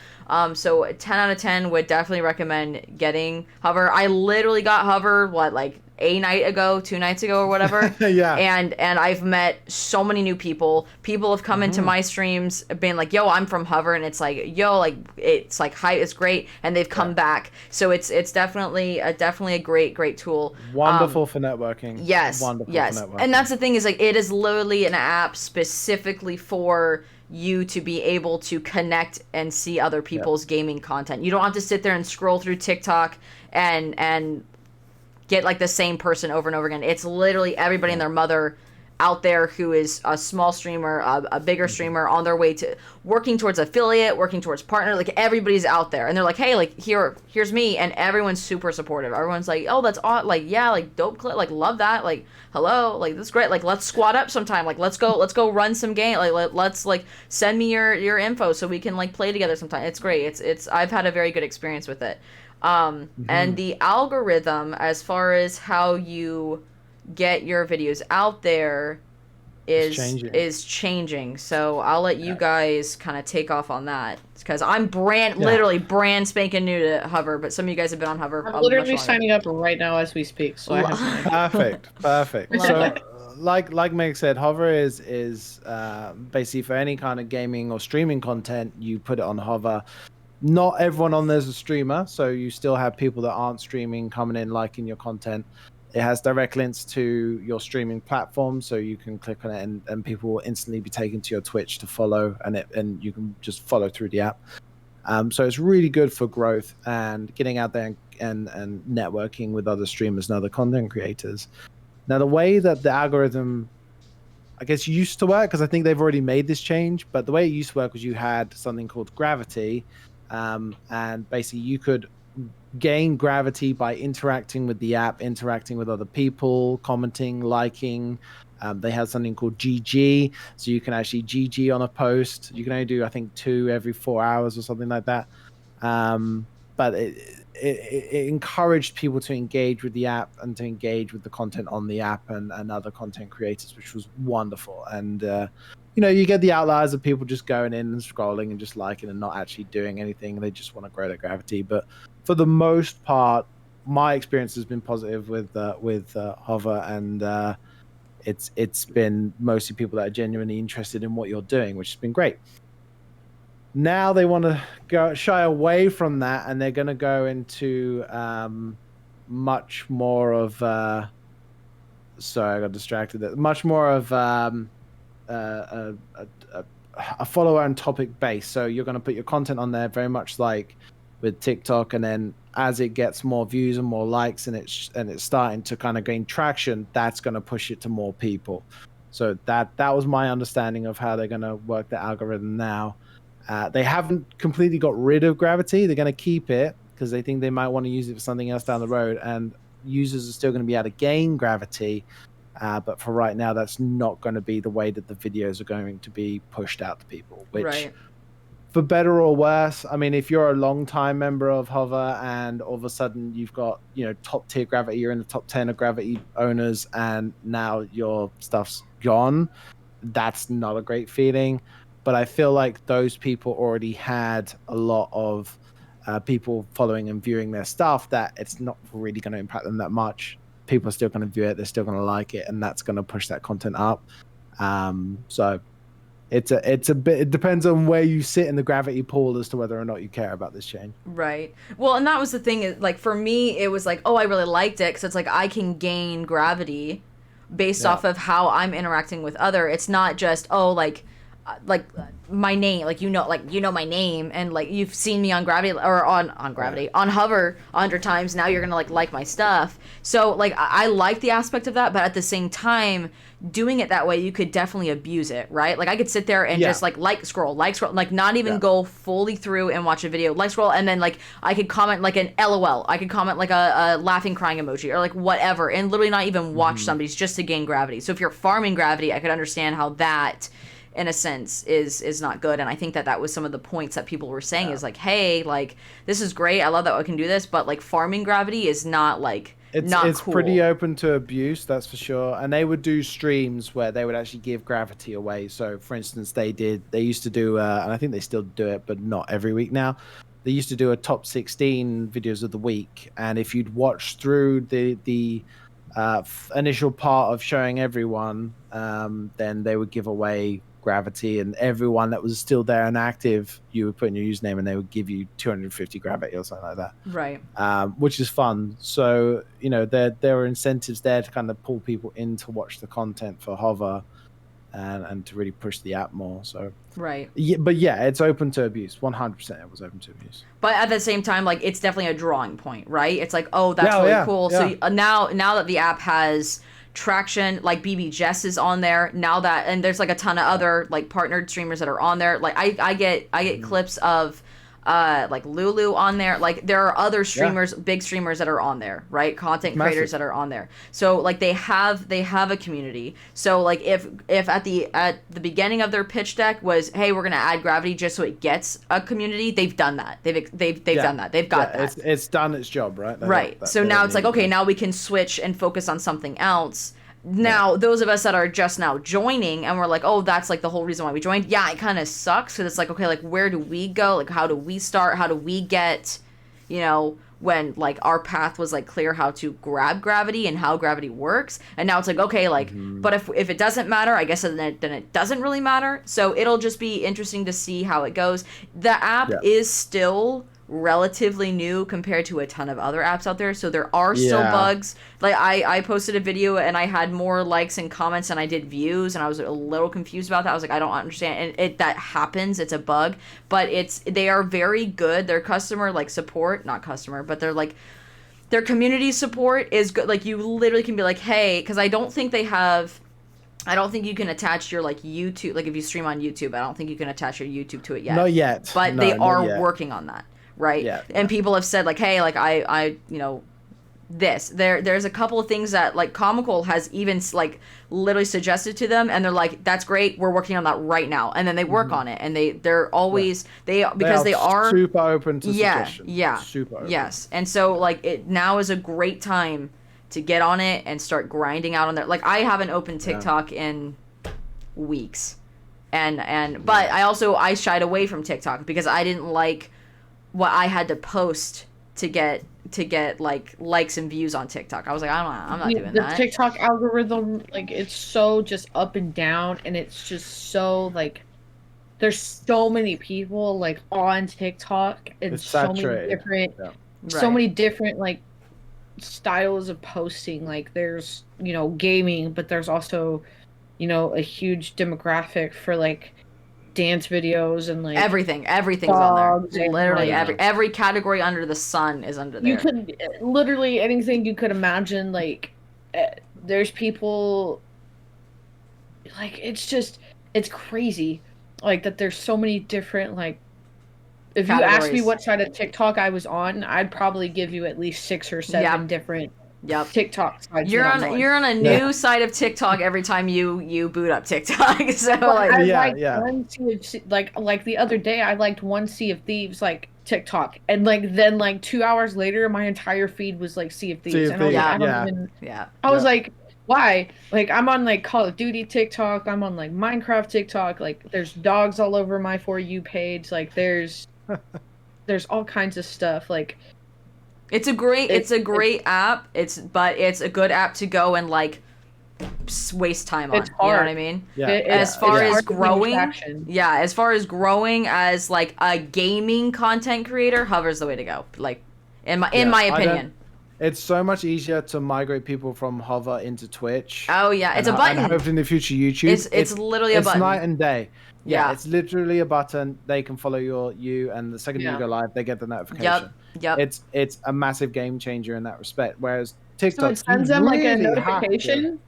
So 10 out of 10 would definitely recommend getting Hover. I literally got Hover, like a night ago, 2 nights ago or whatever. Yeah. And I've met so many new people. People have come into my streams being like, yo, I'm from Hover. And it's like, yo, like, it's like, hi, it's great. And they've come back. So it's definitely a great tool. Wonderful for networking. Yes. Wonderful for networking. And that's the thing is, like, it is literally an app specifically for you to be able to connect and see other people's gaming content. You don't have to sit there and scroll through TikTok and get like the same person over and over again. It's literally everybody and their mother out there who is a small streamer, a bigger streamer on their way to working towards affiliate, working towards partner. Like everybody's out there and they're like, hey, like here's me, and everyone's super supportive. Everyone's like, oh, that's odd, like yeah, like dope clip, like love that, like hello, like that's great, like let's squad up sometime, like let's go run some game, like let's like send me your info so we can like play together sometime. It's great. It's I've had a very good experience with it. And the algorithm, as far as how you get your videos out there, is changing. So I'll let you guys kind of take off on that, because I'm literally brand spanking new to Hover, but some of you guys have been on Hover. I'm literally signing up right now as we speak. So I have perfect. So, like Meg said, Hover is basically for any kind of gaming or streaming content. You put it on Hover. Not everyone on there's a streamer, so you still have people that aren't streaming coming in, liking your content. It has direct links to your streaming platform, so you can click on it and people will instantly be taken to your Twitch to follow, and you can just follow through the app. So it's really good for growth and getting out there and networking with other streamers and other content creators. Now, the way that the algorithm, I guess, used to work, because I think they've already made this change, but the way it used to work was you had something called gravity, and basically you could gain gravity by interacting with the app, interacting with other people, commenting, liking. They had something called GG, so you can actually GG on a post. You can only do, I think, 2 every 4 hours or something like that. But it encouraged people to engage with the app and to engage with the content on the app and other content creators, which was wonderful. And you get the outliers of people just going in and scrolling and just liking and not actually doing anything. They just want to grow their gravity. But for the most part, my experience has been positive with Hover, and it's been mostly people that are genuinely interested in what you're doing, which has been great. Now they want to shy away from that, and they're going to go into much more of. Sorry, I got distracted. Much more of a follower and topic base. So you're going to put your content on there very much like with TikTok, and then as it gets more views and more likes and it's starting to kind of gain traction, that's going to push it to more people. So that was my understanding of how they're going to work the algorithm now. They haven't completely got rid of gravity. They're going to keep it because they think they might want to use it for something else down the road, and users are still going to be able to gain gravity. But for right now, that's not going to be the way that the videos are going to be pushed out to people, which for better or worse, I mean, if you're a long-time member of Hover and all of a sudden you've got, top tier gravity, you're in the top 10 of gravity owners, and now your stuff's gone, that's not a great feeling. But I feel like those people already had a lot of people following and viewing their stuff, that it's not really going to impact them that much. People are still going to view it, they're still going to like it, and that's going to push that content up. So it's a bit, it depends on where you sit in the gravity pool as to whether or not you care about this change. Right. Well, and that was the thing, is like, for me, it was like, oh, I really liked it because it's like I can gain gravity based off of how I'm interacting with other. It's not just, oh, like like my name, like you know my name, and like you've seen me on Gravity or on Gravity on Hover 100 times. Now you're gonna like my stuff. So like I like the aspect of that, but at the same time, doing it that way, you could definitely abuse it, right? Like I could sit there and just like scroll, like not even go fully through and watch a video, like scroll, and then like I could comment like an LOL, I could comment like a laughing crying emoji or like whatever, and literally not even watch somebody's just to gain gravity. So if you're farming gravity, I could understand how that, in a sense, is not good. And I think that was some of the points that people were saying is like, hey, like this is great, I love that I can do this, but like farming gravity is not like it's cool. Pretty open to abuse, that's for sure. And they would do streams where they would actually give gravity away. So for instance, they used to do and I think they still do it, but not every week now. They used to do a top 16 videos of the week, and if you'd watch through the initial part of showing everyone, then they would give away gravity, and everyone that was still there and active, you would put in your username and they would give you 250 gravity or something like that, right? Which is fun. So you know, there are incentives there to kind of pull people in to watch the content for Hover and to really push the app more. So right, but yeah, it's open to abuse. 100% it was open to abuse, but at the same time, like it's definitely a drawing point, right? It's like, oh, that's really cool. So now that the app has traction, like BB Jess is on there now, that, and there's like a ton of other like partnered streamers that are on there. Like I get clips of like Lulu on there. Like there are other streamers, big streamers that are on there, right? Content creators that are on there. So like they have a community. So like if at the beginning of their pitch deck was, hey, we're gonna add gravity just so it gets a community, they've done that. They've done that. They've got that. It's done its job, right? So now it's like, okay, now we can switch and focus on something else. Now, those of us that are just now joining and we're like, oh, that's like the whole reason why we joined. Yeah, it kind of sucks because it's like, okay, like where do we go? Like how do we start? How do we get, you know, when like our path was like clear how to grab gravity and how gravity works. And now it's like, okay, like, but if it doesn't matter, I guess then it doesn't really matter. So it'll just be interesting to see how it goes. The app is still relatively new compared to a ton of other apps out there, so there are still bugs. Like I posted a video and I had more likes and comments than I did views, and I was a little confused about that. I was like, I don't understand, and that happens, it's a bug, but they are very good. Their customer like support, not customer, but they're like their community support is good. Like you literally can be like, hey, because I don't think you can attach your like YouTube, like if you stream on YouTube, I don't think you can attach your YouTube to it yet. Not yet. But they are working on that. Right. Yeah, and people have said like, hey, like I you know, there's a couple of things that like Comical has even like literally suggested to them, and they're like, that's great, we're working on that right now, and then they work on it, and they're always because they are super open to suggestions. Super open. Yes, and so like it now is a great time to get on it and start grinding out on there. Like I haven't opened TikTok in weeks, and but I shied away from TikTok because I didn't like what I had to post to get like likes and views on TikTok. I was like, I'm not doing that. The TikTok algorithm, like it's so just up and down, and it's just so like there's so many people like on TikTok, and so many different like styles of posting. Like there's, you know, gaming, but there's also, you know, a huge demographic for like dance videos and like everything's on there. Literally every category under the sun is under there. You could literally anything you could imagine. Like there's people like it's crazy like that. There's so many different like if categories. You asked me what side of TikTok I was on, I'd probably give you at least 6 or 7 different TikTok sides. You're on a new side of TikTok every time you boot up TikTok. So one sea of, like the other day I liked one Sea of Thieves like TikTok, and like then like 2 hours later my entire feed was like Sea of Thieves. I was like, why? Like I'm on like Call of Duty TikTok, I'm on like Minecraft TikTok, like there's dogs all over my For You page, like there's all kinds of stuff. Like it's a great app. But it's a good app to go and like waste time on. It's hard. You know what I mean? Yeah. As far as growing as like a gaming content creator, Hover's the way to go. Like in my opinion. It's so much easier to migrate people from Hover into Twitch. Oh yeah, it's a button. And hopefully in the future YouTube. It's literally a button. It's night and day. Yeah, it's literally a button. They can follow you, and the second you go live, they get the notification. Yep. It's a massive game changer in that respect. Whereas TikTok, so it sends them like a notification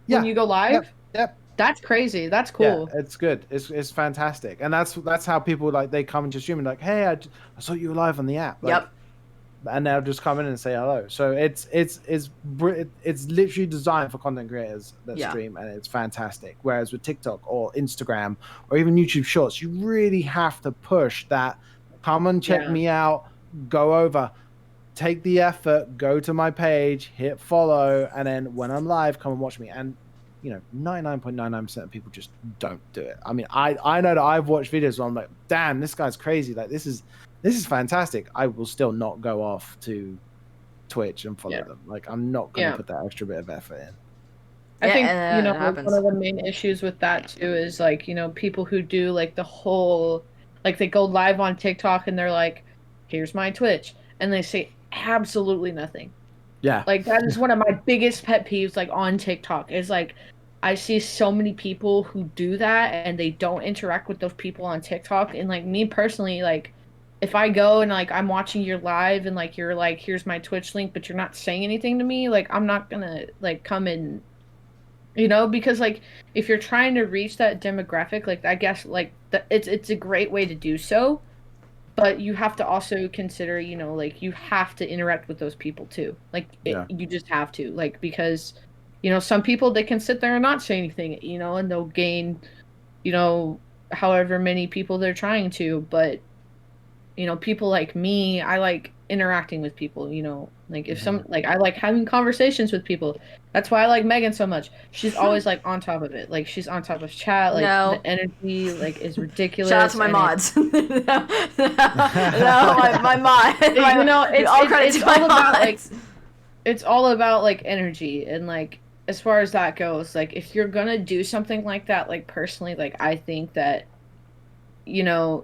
when you go live. Yep. That's crazy. That's cool. Yeah, it's good. It's fantastic, and that's how people like they come into stream and like, hey, I saw you live on the app. Like, and they'll just come in and say hello. So it's literally designed for content creators that stream, and it's fantastic. Whereas with TikTok or Instagram or even YouTube Shorts, you really have to push that. Come and check me out. Go over, take the effort, go to my page, hit follow, and then when I'm live, come and watch me. And 99.99% of people just don't do it. I mean, I know that I've watched videos where I'm like, damn, this guy's crazy. Like this is fantastic. I will still not go off to Twitch and follow them. Like I'm not going to put that extra bit of effort in. I think one of the main issues with that too is like people who do like the whole like they go live on TikTok and they're like, here's my Twitch, and they say absolutely nothing. Yeah, like that is one of my biggest pet peeves. Like on TikTok is like I see so many people who do that and they don't interact with those people on TikTok. And like me personally, like if I go and like I'm watching your live and like you're like, here's my Twitch link, but you're not saying anything to me, like I'm not gonna like come in, because like if you're trying to reach that demographic, like I guess like it's a great way to do so, but you have to also consider, like you have to interact with those people too. Like you just have to, like, because some people, they can sit there and not say anything, and they'll gain, however many people they're trying to. But, people like me, I like interacting with people, like if I like having conversations with people. That's why I like Megan so much. She's always like on top of it. Like she's on top of chat. Like the energy like is ridiculous. Shout out to my mods. no, my mod. It's all about like, it's all about like energy and like, as far as that goes, like if you're gonna do something like that, like personally, like I think that, not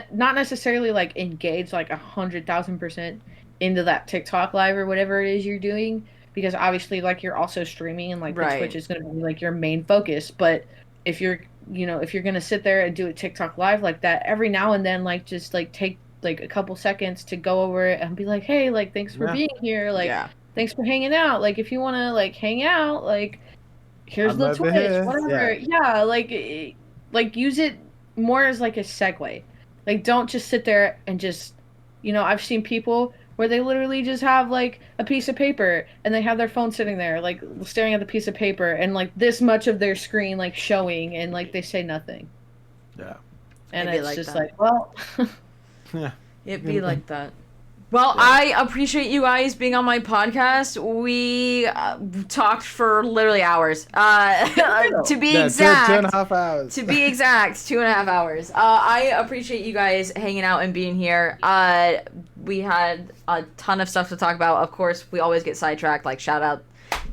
necessarily like engage like 100,000% into that TikTok live or whatever it is you're doing, because obviously like you're also streaming and like the Twitch is gonna be like your main focus. But if you're gonna sit there and do a TikTok live like that, every now and then like just like take like a couple seconds to go over it and be like, hey, like thanks for being here, like thanks for hanging out. Like, if you want to, like, hang out, like, here's the Twitch, whatever. Yeah, like, use it more as, like, a segue. Like, don't just sit there and just, I've seen people where they literally just have, like, a piece of paper, and they have their phone sitting there, like, staring at the piece of paper, and, like, this much of their screen, like, showing, and, like, they say nothing. Yeah. And it's like just like, well... yeah. It'd be like that. Well, I appreciate you guys being on my podcast. We talked for literally hours. To be exact, 2.5 hours. To be exact, 2.5 hours. I appreciate you guys hanging out and being here. We had a ton of stuff to talk about. Of course, we always get sidetracked. Like, shout out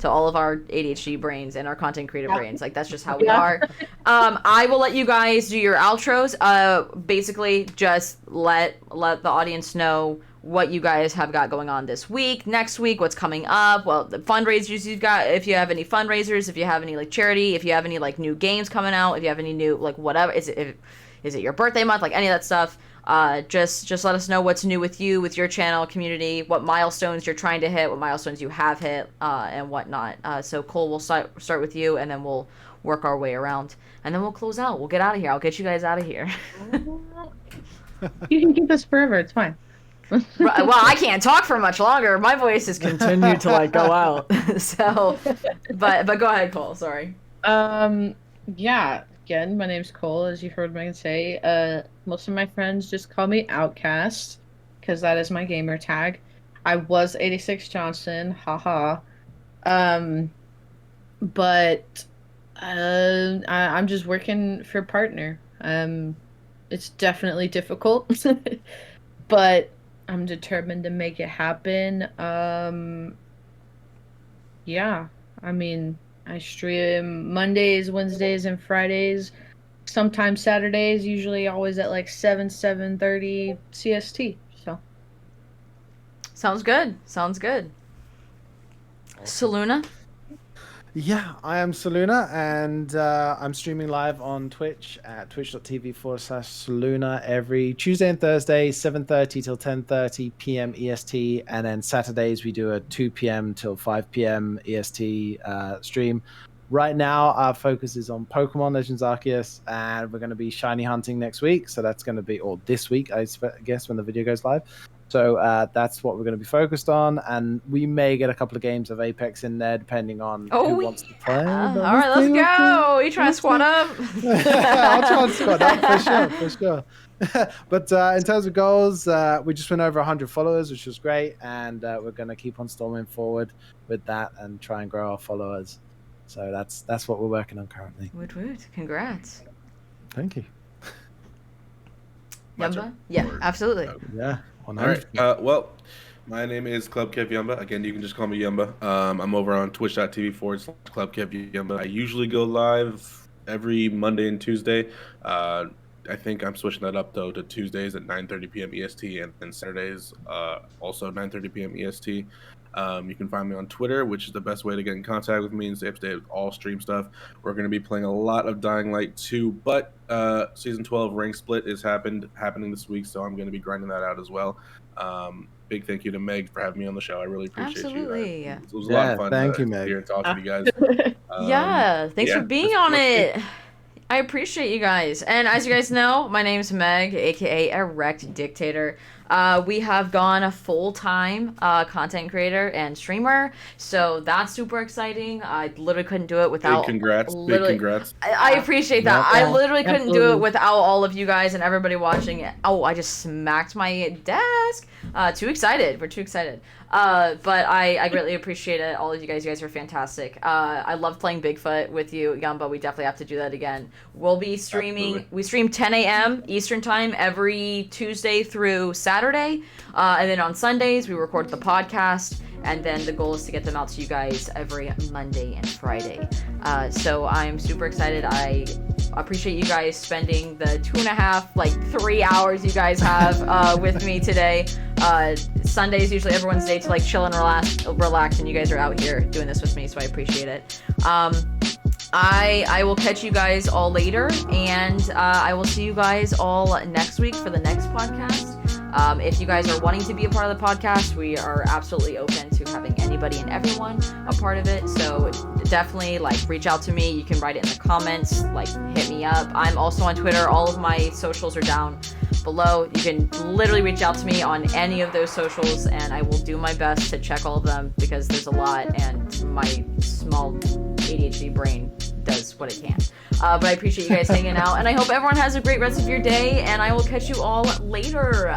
to all of our ADHD brains and our content creator brains. Like, that's just how we are. I will let you guys do your outros. Basically, just let the audience know what you guys have got going on this week, next week, what's coming up, well, the fundraisers you've got, if you have any fundraisers, if you have any, like, charity, if you have any, like, new games coming out, if you have any new, like, whatever, is it your birthday month, like, any of that stuff, just let us know what's new with you, with your channel, community, what milestones you're trying to hit, what milestones you have hit, and whatnot. So, Cole, we'll start with you, and then we'll work our way around, and then we'll close out. We'll get out of here. I'll get you guys out of here. You can keep this forever. It's fine. Well, I can't talk for much longer. My voice has continued to like go out. So, but go ahead, Cole. Sorry. Yeah. Again, my name's Cole, as you heard Megan say. Most of my friends just call me Outkvst because that is my gamer tag. I was 86 Johnson, haha. But I'm just working for a partner. It's definitely difficult, but I'm determined to make it happen. Yeah, I mean, I stream Mondays, Wednesdays, and Fridays. Sometimes Saturdays, usually always at like 7:30 CST. So. Sounds good. Awesome. Ciluna? Yeah, I am Ciluna, and I'm streaming live on Twitch at twitch.tv/Ciluna every Tuesday and Thursday, 7:30 till 10:30 p.m. EST, and then Saturdays we do a 2 p.m. till 5 p.m. EST stream. Right now, our focus is on Pokemon Legends Arceus, and we're going to be shiny hunting next week, so that's going to be, or this week, I guess, when the video goes live. So that's what we're going to be focused on, and we may get a couple of games of Apex in there, depending on who wants to play. All right, let's go. You trying to squad up? I'll try to squad up, for sure. But in terms of goals, we just went over 100 followers, which was great, and we're going to keep on storming forward with that and try and grow our followers. So that's what we're working on currently. Woot. Congrats. Thank you. Yumba? Yeah, absolutely. Yeah. All right. Well, my name is ClubKevYumba. Again, you can just call me Yumba. I'm over on twitch.tv/ClubKevYumba. I usually go live every Monday and Tuesday. I think I'm switching that up, though, to Tuesdays at 9:30 p.m. EST and Saturdays also 9:30 p.m. EST. You can find me on Twitter, which is the best way to get in contact with me and stay up to date with all stream stuff. We're going to be playing a lot of Dying Light 2, but Season 12 rank split is happening this week, so I'm going to be grinding that out as well. Big thank you to Meg for having me on the show. I really appreciate Absolutely. you. It was a lot of fun thank you, Meg. here and talk to you guys. Thanks for being on it. I appreciate you guys. And as you guys know, my name's Meg, aka Erect Dictator. We have gone a full-time content creator and streamer, so that's super exciting. I literally couldn't do it without... Big congrats. I appreciate that. I literally couldn't do it without all of you guys and everybody watching it. Oh, I just smacked my desk. Too excited. We're too excited. But I greatly appreciate it. All of you guys are fantastic. I love playing Bigfoot with you, Yumba. We definitely have to do that again. We'll be streaming. Absolutely. We stream 10 a.m. Eastern time every Tuesday through Saturday. And then on Sundays, we record the podcast. And then the goal is to get them out to you guys every Monday and Friday. So I'm super excited. I appreciate you guys spending the 2.5, 3 hours you guys have with me today. Sunday's usually everyone's day to chill and relax, and you guys are out here doing this with me, so I appreciate it. I will catch you guys all later, and I will see you guys all next week for the next podcast. If you guys are wanting to be a part of the podcast, we are absolutely open to having anybody and everyone a part of it. So definitely reach out to me. You can write it in the comments, hit me up. I'm also on Twitter. All of my socials are down below. You can literally reach out to me on any of those socials, and I will do my best to check all of them because there's a lot, and my small ADHD brain does what it can. But I appreciate you guys hanging out, and I hope everyone has a great rest of your day, and I will catch you all later.